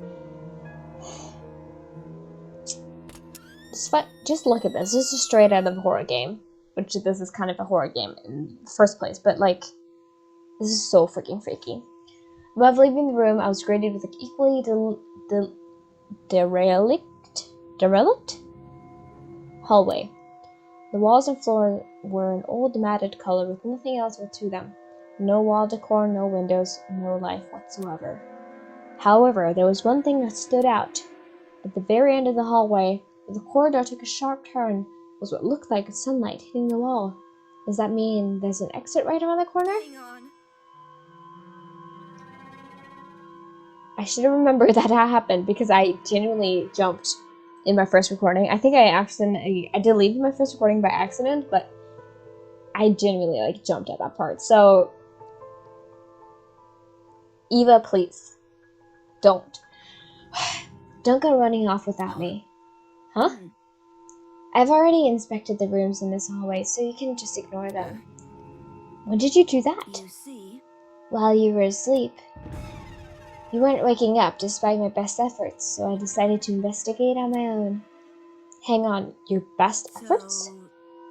Just look at this. This is straight out of a horror game. Which this is kind of a horror game in the first place, but like, this is so freaking freaky. Above leaving the room, I was greeted with an equally derelict hallway. The walls and floor were an old matted color with nothing else to them. No wall decor, no windows, no life whatsoever. However, there was one thing that stood out. At the very end of the hallway, where the corridor took a sharp turn, was what looked like sunlight hitting the wall. Does that mean there's an exit right around the corner? Hang on. I should have remembered that happened because I genuinely jumped in my first recording. I think I deleted my first recording by accident, but I genuinely like jumped at that part. So Eva, please don't go running off without me. Huh? I've already inspected the rooms in this hallway, so you can just ignore them. When did you do that? You see? While you were asleep. You weren't waking up despite my best efforts, so I decided to investigate on my own. Hang on, your best efforts? So,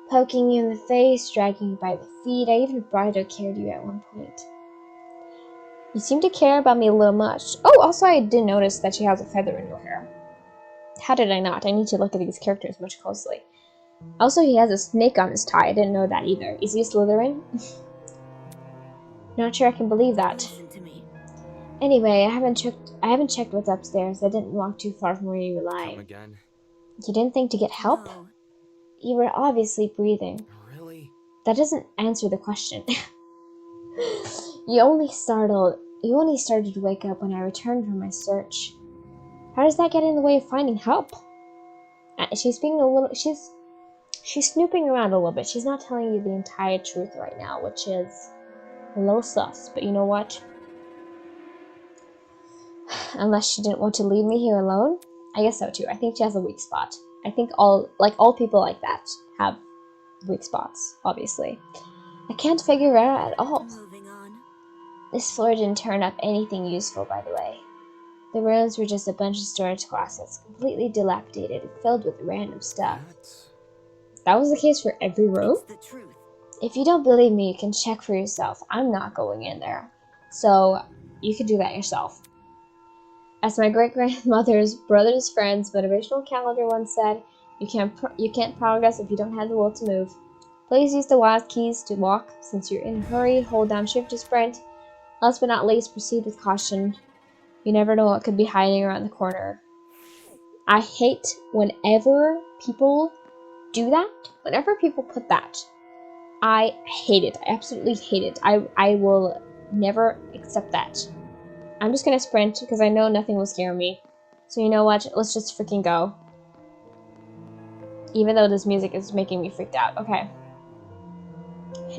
Poking you in the face, dragging you by the feet, I even bridal carried you at one point. You seem to care about me a little much. Oh, also I did notice that she has a feather in her hair. How did I not? I need to look at these characters much closely. Also, he has a snake on his tie. I didn't know that either. Is he Slytherin? Not sure I can believe that. listen to me. Anyway, I haven't checked what's upstairs. I didn't walk too far from where you were Come lying. again? You didn't think to get help? No. You were obviously breathing. Really? That doesn't answer the question. You only started to wake up when I returned from my search. How does that get in the way of finding help? She's snooping around a little bit. She's not telling you the entire truth right now, which is a little sus. But you know what? Unless she didn't want to leave me here alone? I guess so too. I think she has a weak spot. I think all people like that have weak spots, obviously. I can't figure it out at all. Moving on. This floor didn't turn up anything useful, by the way. The rooms were just a bunch of storage closets, completely dilapidated and filled with random stuff. That was the case for every room? It's the truth. If you don't believe me, you can check for yourself. I'm not going in there. So, you can do that yourself. As my great-grandmother's brother's friend's motivational calendar once said, you can't progress if you don't have the will to move. Please use the WASD keys to walk. Since you're in a hurry, hold down shift to sprint. Last but not least, proceed with caution. You never know what could be hiding around the corner. I hate whenever people do that. Whenever people put that. I hate it. I absolutely hate it. I will never accept that. I'm just gonna sprint because I know nothing will scare me. So you know what? Let's just freaking go. Even though this music is making me freaked out. Okay.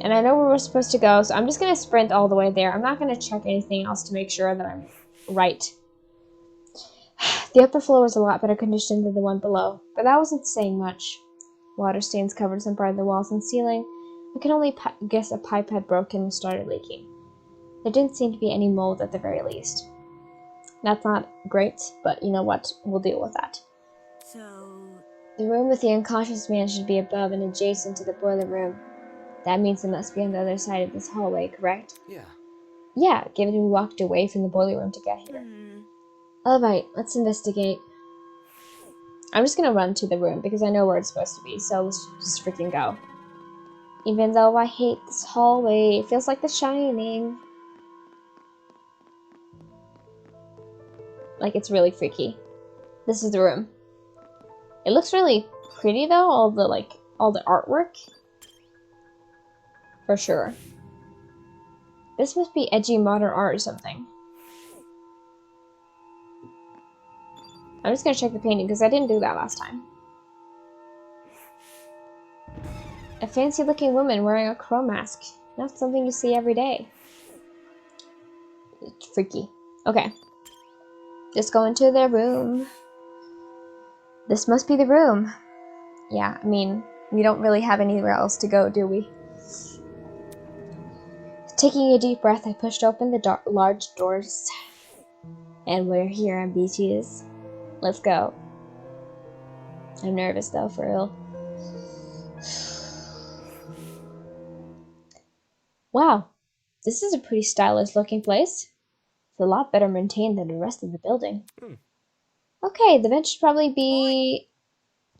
And I know where we're supposed to go, so I'm just gonna sprint all the way there. I'm not gonna check anything else to make sure that I'm right. The upper floor was a lot better conditioned than the one below, but that wasn't saying much. Water stains covered some part of the walls and ceiling. I could only guess a pipe had broken and started leaking. There didn't seem to be any mold at the very least. That's not great, but you know what? We'll deal with that. So, The room with the unconscious man should be above and adjacent to the boiler room. That means it must be on the other side of this hallway, correct? Yeah. Yeah, given we walked away from the boiler room to get here. Alright, let's investigate. I'm just gonna run to the room because I know where it's supposed to be, so let's just freaking go. Even though I hate this hallway, it feels like The Shining. Like, it's really freaky. This is the room. It looks really pretty though, all the artwork. For sure. This must be edgy modern art or something. I'm just gonna check the painting because I didn't do that last time. A fancy looking woman wearing a crow mask. Not something you see every day. It's freaky. Okay. Just go into their room. This must be the room. Yeah, I mean, we don't really have anywhere else to go, do we? Taking a deep breath, I pushed open the large doors. And we're here on beaches. Let's go. I'm nervous though, for real. Wow, this is a pretty stylish looking place. It's a lot better maintained than the rest of the building. Okay, the bench should probably be...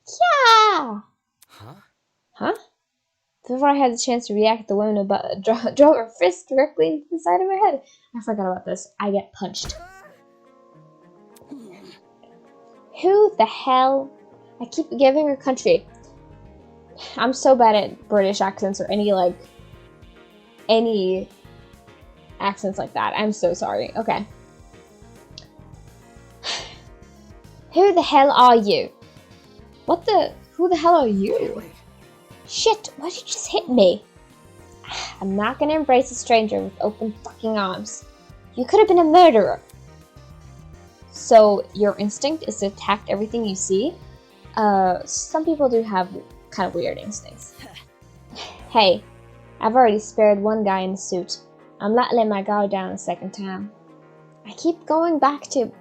Yeah! Huh? Huh? Before I had the chance to react, the woman drove her fist directly into the side of my head. I forgot about this. I get punched. Who the hell? I keep giving her country. I'm so bad at British accents or any accents like that. I'm so sorry. Okay. Who the hell are you? Who the hell are you? Wait. Shit, why did you just hit me? I'm not gonna embrace a stranger with open fucking arms. You could have been a murderer. So, your instinct is to attack everything you see? Some people do have kind of weird instincts. Hey, I've already spared one guy in a suit. I'm not letting my guard down a second time. I keep going back to...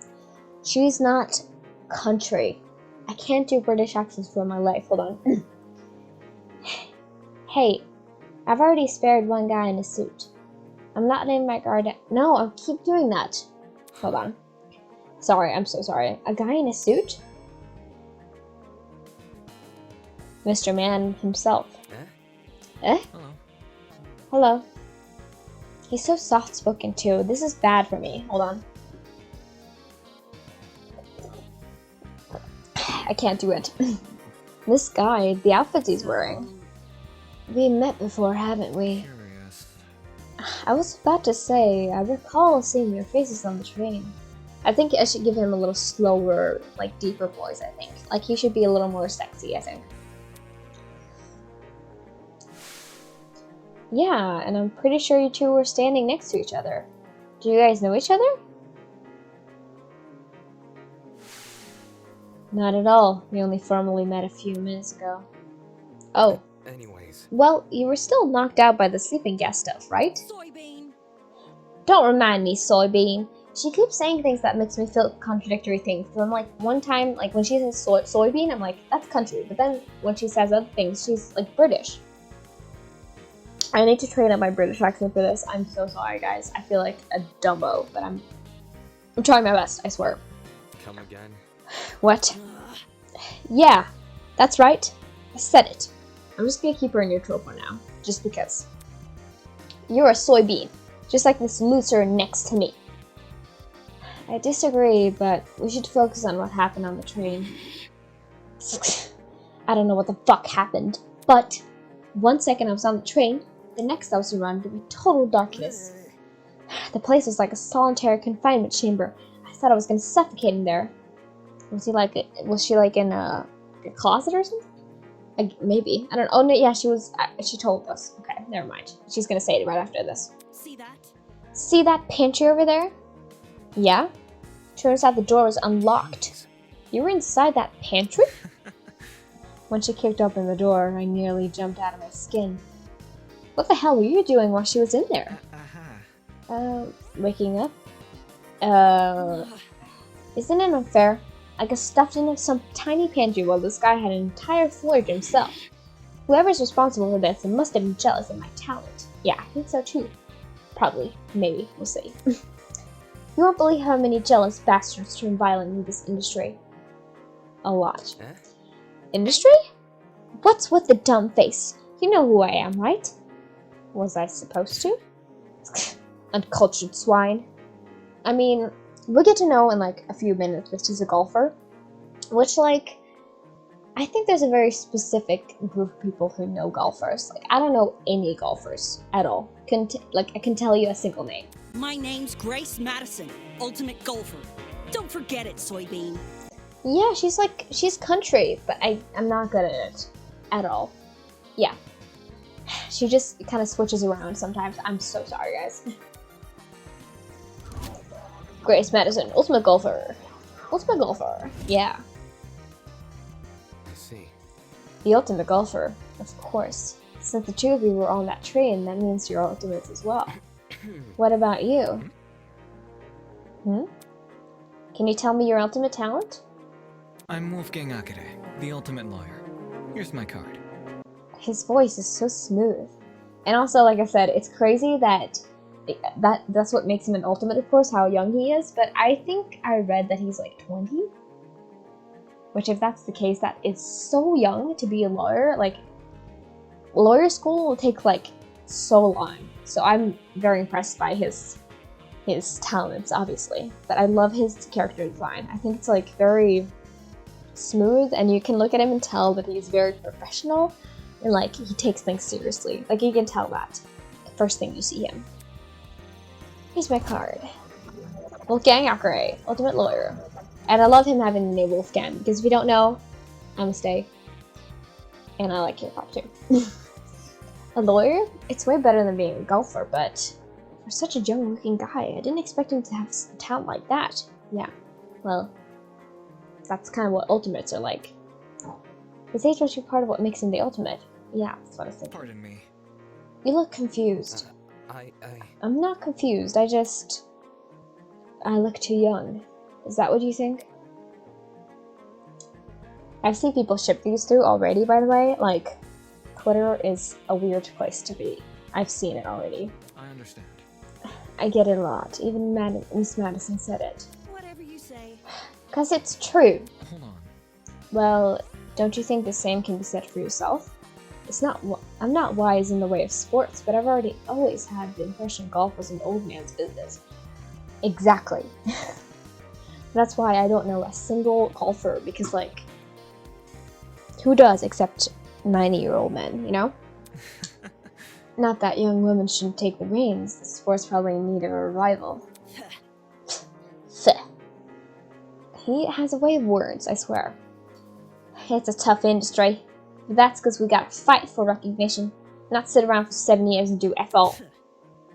She's not country. I can't do British accents for my life. Hold on. Hey, I've already spared one guy in a suit. I'm not letting my guard down. No, I keep doing that. Hold on. Sorry, I'm so sorry. A guy in a suit? Mr. Man himself. Eh? Hello. Hello. He's so soft-spoken too. This is bad for me. Hold on. I can't do it. This guy, the outfits he's wearing. We met before, haven't we? Curious. I was about to say, I recall seeing your faces on the train. I think I should give him a little slower, like deeper voice, I think. Like he should be a little more sexy, I think. Yeah, and I'm pretty sure you two were standing next to each other. Do you guys know each other? Not at all. We only formally met a few minutes ago. Oh. Anyways. Well, you were still knocked out by the sleeping gas stuff, right? Soybean. Don't remind me, Soybean. She keeps saying things that makes me feel contradictory things. So I'm like, one time, like when she says soybean, I'm like, that's country. But then when she says other things, she's like British. I need to train up my British accent for this. I'm so sorry, guys. I feel like a dumbo, but I'm trying my best, I swear. Come again? What? Yeah, that's right. I said it. I'm just gonna keep her neutral for now, just because. You're a soybean, just like this loser next to me. I disagree, but we should focus on what happened on the train. I don't know what the fuck happened, but 1 second I was on the train, the next I was surrounded with total darkness. The place was like a solitary confinement chamber. I thought I was gonna suffocate in there. Was she like in a closet or something? Maybe. I don't know. Oh no, yeah, she was. She told us. Okay, never mind. She's gonna say it right after this. See that? See that pantry over there? Yeah. Turns out the door was unlocked. You were inside that pantry? When she kicked open the door, I nearly jumped out of my skin. What the hell were you doing while she was in there? Waking up? Isn't it unfair? I got stuffed into some tiny pantry while this guy had an entire floor to himself. Whoever's responsible for this must have been jealous of my talent. Yeah, I think so too. Probably. Maybe. We'll see. You won't believe how many jealous bastards turn violent in this industry. A lot. Industry? What's with the dumb face? You know who I am, right? Was I supposed to? Uncultured swine. I mean, we'll get to know in like a few minutes if she's a golfer. Which, like, I think there's a very specific group of people who know golfers. Like, I don't know any golfers at all. I can tell you a single name. My name's Grace Madison, ultimate golfer. Don't forget it, Soybean. Yeah, she's country, but I'm not good at it at all. Yeah. She just kind of switches around sometimes. I'm so sorry, guys. Grace Madison, ultimate golfer. Ultimate golfer. Yeah. I see. The ultimate golfer, of course. Since the two of you were on that train, that means you're ultimates as well. What about you? Can you tell me your ultimate talent? I'm Wolfgang Akere, the ultimate lawyer. Here's my card. His voice is so smooth. And also, like I said, it's crazy that's what makes him an ultimate, of course, how young he is, but I think I read that he's like 20. Which, if that's the case, that is so young to be a lawyer. Like, lawyer school will take like so long. So I'm very impressed by his talents, obviously. But I love his character design. I think it's like very smooth, and you can look at him and tell that he's very professional, and like he takes things seriously. Like, you can tell that the first thing you see him. Here's my card. Wolfgang Akere, ultimate lawyer. And I love him having the name Wolfgang, because if you don't know, I'm a stay. And I like K-pop too. A lawyer? It's way better than being a golfer, but for such a young looking guy, I didn't expect him to have a talent like that. Yeah, well, that's kind of what ultimates are like. His age must be part of what makes him the ultimate. Yeah, that's what I was thinking. Pardon me. You look confused. I I'm not confused, I look too young. Is that what you think? I've seen people ship these two already, by the way. Like, Twitter is a weird place to be. I've seen it already. I understand. I get it a lot. Even Miss Madison said it. Whatever you say. 'Cause it's true. Hold on. Well, don't you think the same can be said for yourself? I'm not wise in the way of sports, but I've always had the impression golf was an old man's business. Exactly. That's why I don't know a single golfer, because, like, who does except 90-year-old men, you know? Not that young women shouldn't take the reins. The sport's probably in need of a revival. He has a way of words, I swear. It's a tough industry. But that's because we gotta fight for recognition, not sit around for 7 years and do F all.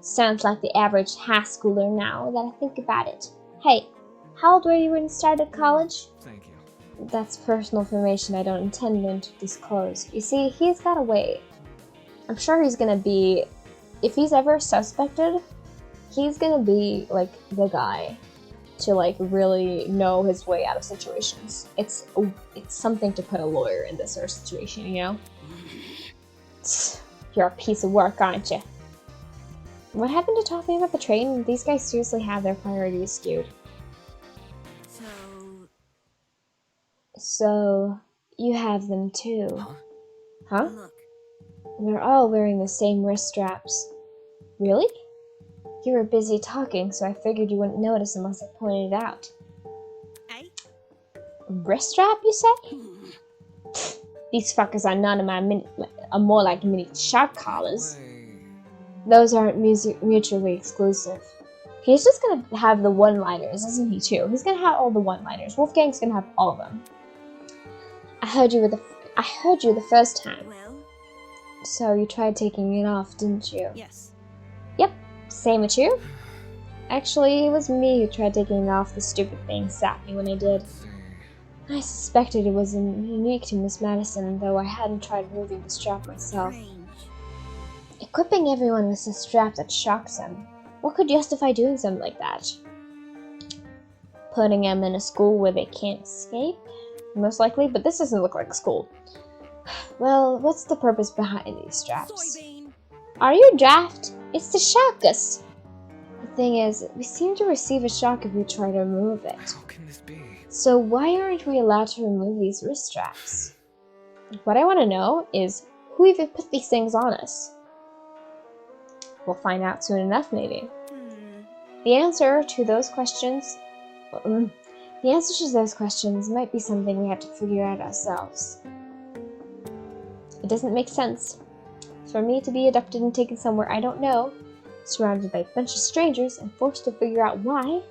Sounds like the average high schooler now that I think about it. Hey, how old were you when you started college? Thank you. That's personal information I don't intend to disclose. You see, he's got a way. I'm sure he's gonna be, if he's ever suspected, he's gonna be, like, the guy to, like, really know his way out of situations. It's something to put a lawyer in this sort of situation, you know? You're a piece of work, aren't you? What happened to talking about the train? These guys seriously have their priorities skewed. So, you have them too. Huh? Look. They're all wearing the same wrist straps. Really? You were busy talking, so I figured you wouldn't notice unless I pointed it out. Hey? Wrist strap, you say? These fuckers are none of my are more like mini shock collars. Those aren't mutually exclusive. He's just gonna have the one-liners, isn't he, too? He's gonna have all the one-liners. Wolfgang's gonna have all of them. I heard you the first time. Well, So you tried taking it off, didn't you? yes. Yep, same with you. Actually, it was me who tried taking it off. The stupid thing slapped me when I did. I suspected it was unique to Miss Madison, though I hadn't tried removing the strap myself. Strange. Equipping everyone with a strap that shocks them. What could justify doing something like that? Putting them in a school where they can't escape? Most likely, but this doesn't look like a school. Well, what's the purpose behind these straps? Soybean. Are you a draft? It's to shock us. The thing is, we seem to receive a shock if we try to remove it. How can this be? So why aren't we allowed to remove these wrist straps? What I want to know is, who even put these things on us? We'll find out soon enough, maybe. The answer to those questions... The answer to those questions might be something we have to figure out ourselves. It doesn't make sense for me to be abducted and taken somewhere I don't know, surrounded by a bunch of strangers and forced to figure out why.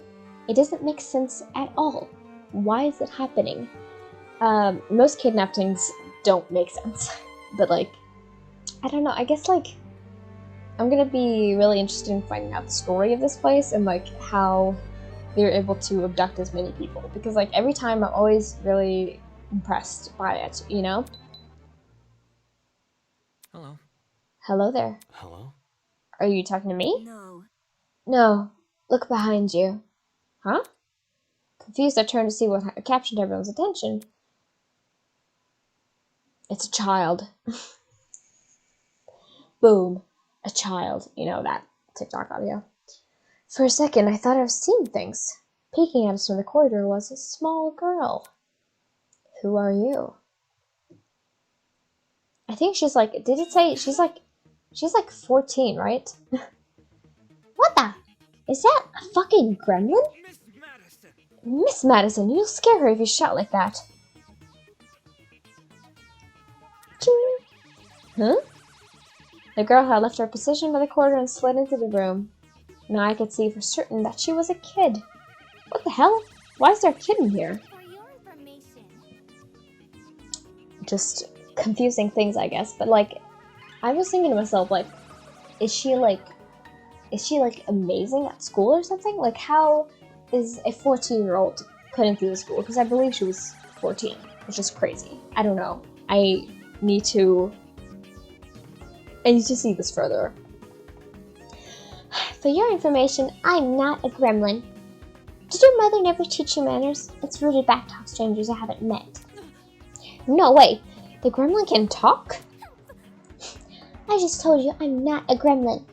It doesn't make sense at all. Why is it happening? Most kidnappings don't make sense. But, like, I don't know, I guess, like, I'm gonna be really interested in finding out the story of this place and, like, how they're able to abduct as many people. Because, like, every time I'm always really impressed by it, you know? Hello. Hello there. Hello? Are you talking to me? No. No. Look behind you. Huh? Confused, I turned to see what captured everyone's attention. It's a child. Boom. A child. You know that TikTok audio. For a second, I thought I was seeing things. Peeking at us from the corridor was a small girl. Who are you? I think she's like, did it say, she's like 14, right? What the? Is that a fucking gremlin? Miss Madison! Miss Madison, you'll scare her if you shout like that. Ching. Huh? The girl had left her position by the corridor and slid into the room. Now I could see for certain that she was a kid. What the hell? Why is there a kid in here? For your information. Just confusing things, I guess. But, like, I was thinking to myself, like, is she amazing at school or something? Like, how is a 14-year-old putting through the school? Because I believe she was 14, which is crazy. I don't know. I need to see this further. For your information, I'm not a gremlin. Did your mother never teach you manners? It's rude to backtalk strangers I haven't met. No way! The gremlin can talk? I just told you I'm not a gremlin.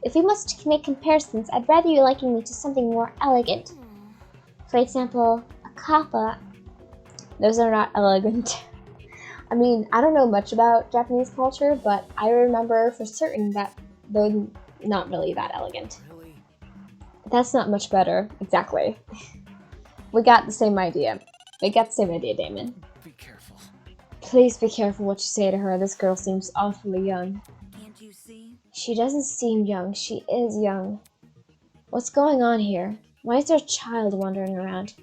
If we must make comparisons, I'd rather you liken me to something more elegant. For example, a kappa. Those are not elegant. I mean, I don't know much about Japanese culture, but I remember for certain that they're not really that elegant. Really? That's not much better. Exactly. We got the same idea. Damon. Be careful. Please be careful what you say to her. This girl seems awfully young. Can't you see? She doesn't seem young. She is young. What's going on here? Why is there a child wandering around?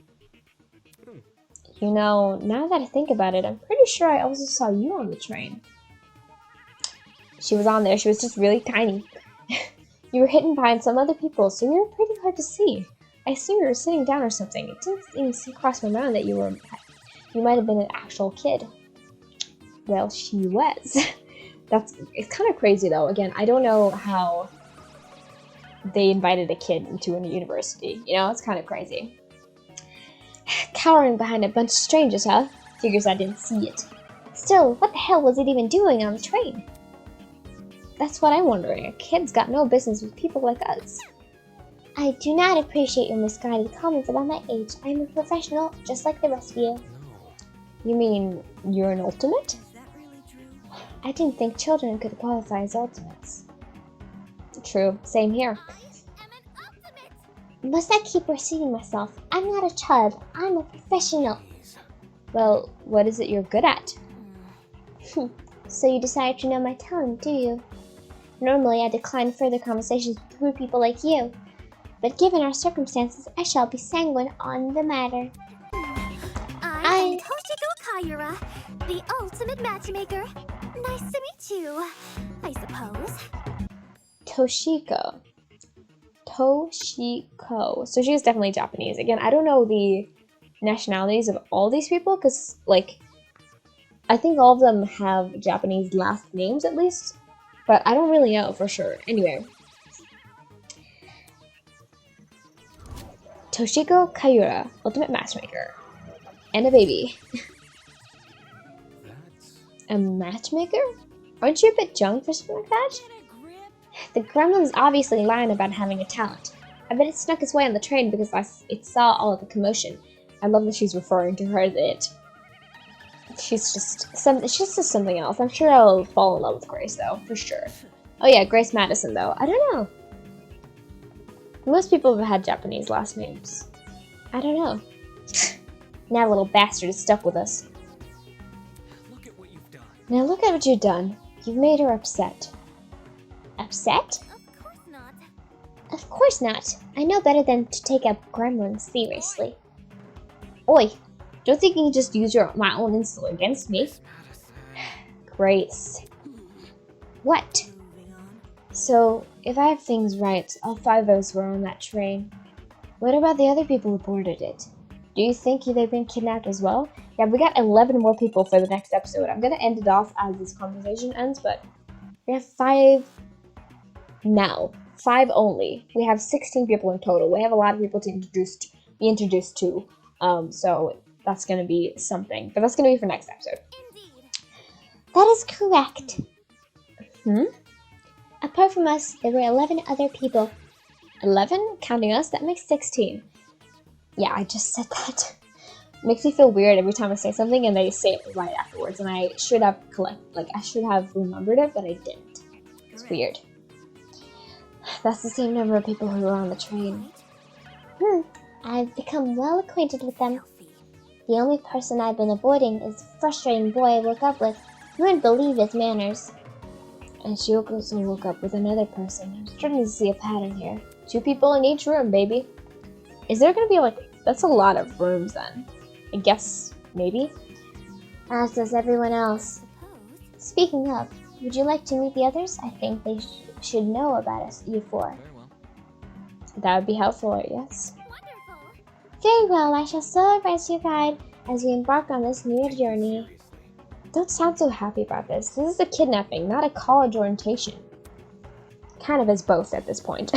You know, now that I think about it, I'm pretty sure I also saw you on the train. She was on there. She was just really tiny. You were hidden behind some other people, so you were pretty hard to see. I assume you were sitting down or something. It didn't even cross my mind that you might have been an actual kid. Well, she was. It's kind of crazy though. Again, I don't know how they invited a kid into a university. You know, it's kind of crazy. Cowering behind a bunch of strangers, huh? Figures I didn't see it. Still, what the hell was it even doing on the train? That's what I'm wondering. A kid's got no business with people like us. I do not appreciate your misguided comments about my age. I'm a professional, just like the rest of you. No. You mean you're an ultimate? Is that really true? I didn't think children could qualify as ultimates. True, same here. I am an ultimate. Must I keep repeating myself? I'm not a child. I'm a professional. Please. Well, what is it you're good at? So you decided to know my talent, do you? Normally, I decline further conversations with rude people like you. But given our circumstances, I shall be sanguine on the matter. I am Toshiko Kayura, the ultimate matchmaker. Nice to meet you, I suppose. Toshiko. So she's definitely Japanese. Again, I don't know the nationalities of all these people, because, like, I think all of them have Japanese last names at least, but I don't really know for sure. Anyway. Toshiko Kayura, ultimate matchmaker. And a baby. That's... A matchmaker? Aren't you a bit young for something like that? The gremlin's obviously lying about having a talent. I bet it snuck its way on the train because it saw all of the commotion. I love that she's referring to her as it. She's just something else. I'm sure I'll fall in love with Grace though, for sure. Oh yeah, Grace Madison though. I don't know. Most people have had Japanese last names. I don't know. That little bastard is stuck with us. Look at what you've done. Now look at what you've done. You've made her upset. Upset? Of course not. Of course not. I know better than to take up gremlins seriously. Oi! Don't think you can just use my own insult against me. Grace. What? So, if I have things right, all 5 of us were on that train. What about the other people who boarded it? Do you think they've been kidnapped as well? Yeah, we got 11 more people for the next episode. I'm gonna end it off as this conversation ends, but we have 5 now. 5 only. We have 16 people in total. We have a lot of people to be introduced to. So that's gonna be something. But that's gonna be for next episode. Indeed. That is correct. Hmm? Apart from us, there were 11 other people. 11? Counting us? That makes 16. Yeah, I just said that. Makes me feel weird every time I say something and they say it right afterwards. And I should have I should have remembered it, but I didn't. It's weird. That's the same number of people who were on the train. I've become well acquainted with them. The only person I've been avoiding is the frustrating boy I woke up with. You wouldn't believe his manners. And she also woke up with another person. I'm starting to see a pattern here. 2 people in each room, baby. Is there gonna be that's a lot of rooms then. I guess, maybe? As does everyone else. Speaking of, would you like to meet the others? I think they should know about us, you 4. Very well. That would be helpful, yes. Wonderful. Very well, I shall celebrate your guide as we embark on this new journey. Don't sound so happy about this. This is a kidnapping, not a college orientation. Kind of is both at this point.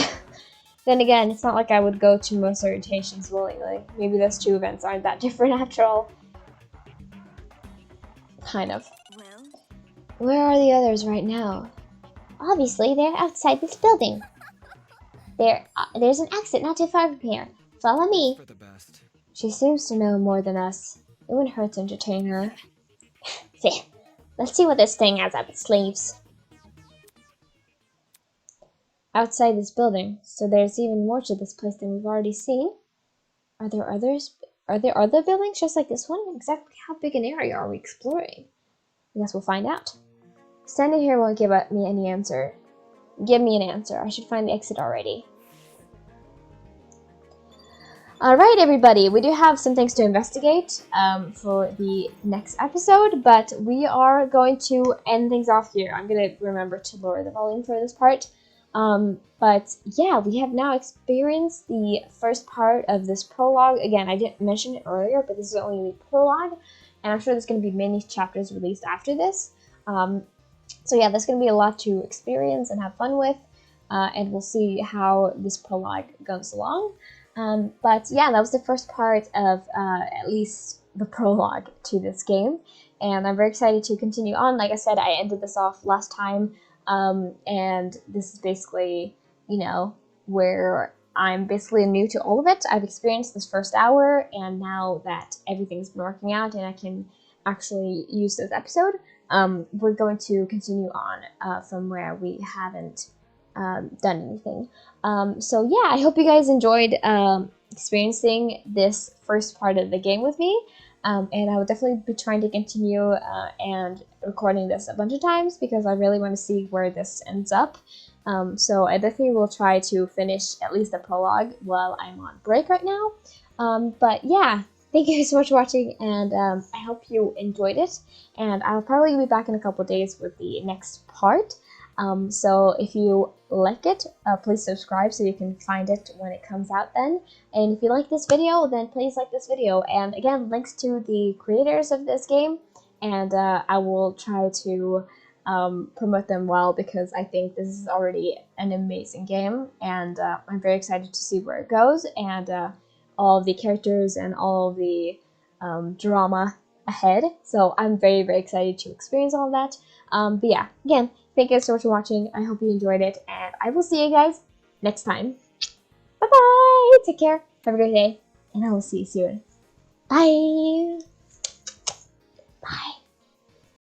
Then again, it's not like I would go to most orientations willingly. Maybe those 2 events aren't that different after all. Kind of. Well, Where are the others right now? Obviously, they're outside this building. There's an exit not too far from here. Follow me. For the best. She seems to know more than us. It wouldn't hurt to entertain her. Let's see what this thing has up its sleeves. Outside this building, so there's even more to this place than we've already seen. Are there others? Are there other buildings just like this one? Exactly how big an area are we exploring? I guess we'll find out. Standing here won't give me any answer. Give me an answer. I should find the exit already. Alright everybody, we do have some things to investigate for the next episode, but we are going to end things off here. I'm going to remember to lower the volume for this part. But yeah, we have now experienced the first part of this prologue. Again, I didn't mention it earlier, but this is only the prologue, and I'm sure there's going to be many chapters released after this. So yeah, there's going to be a lot to experience and have fun with, and we'll see how this prologue goes along. But yeah, that was the first part of at least the prologue to this game, and I'm very excited to continue on. Like I said, I ended this off last time, and this is basically, you know, where I'm basically new to all of it. I've experienced this first hour, and now that everything's been working out and I can actually use this episode, we're going to continue on from where we haven't done anything. So yeah, I hope you guys enjoyed experiencing this first part of the game with me, and I will definitely be trying to continue and recording this a bunch of times because I really want to see where this ends up. So I definitely will try to finish at least the prologue while I'm on break right now. But yeah, thank you so much for watching, and I hope you enjoyed it, and I'll probably be back in a couple days with the next part. So if you like it, please subscribe so you can find it when it comes out then. And if you like this video, then please like this video. And again, links to the creators of this game, and I will try to promote them well because I think this is already an amazing game, and I'm very excited to see where it goes, and all of the characters and all of the drama ahead. So I'm very, very excited to experience all of that. But yeah, again, thank you guys so much for watching. I hope you enjoyed it, and I will see you guys next time. Bye-bye! Take care, have a great day, and I will see you soon. Bye!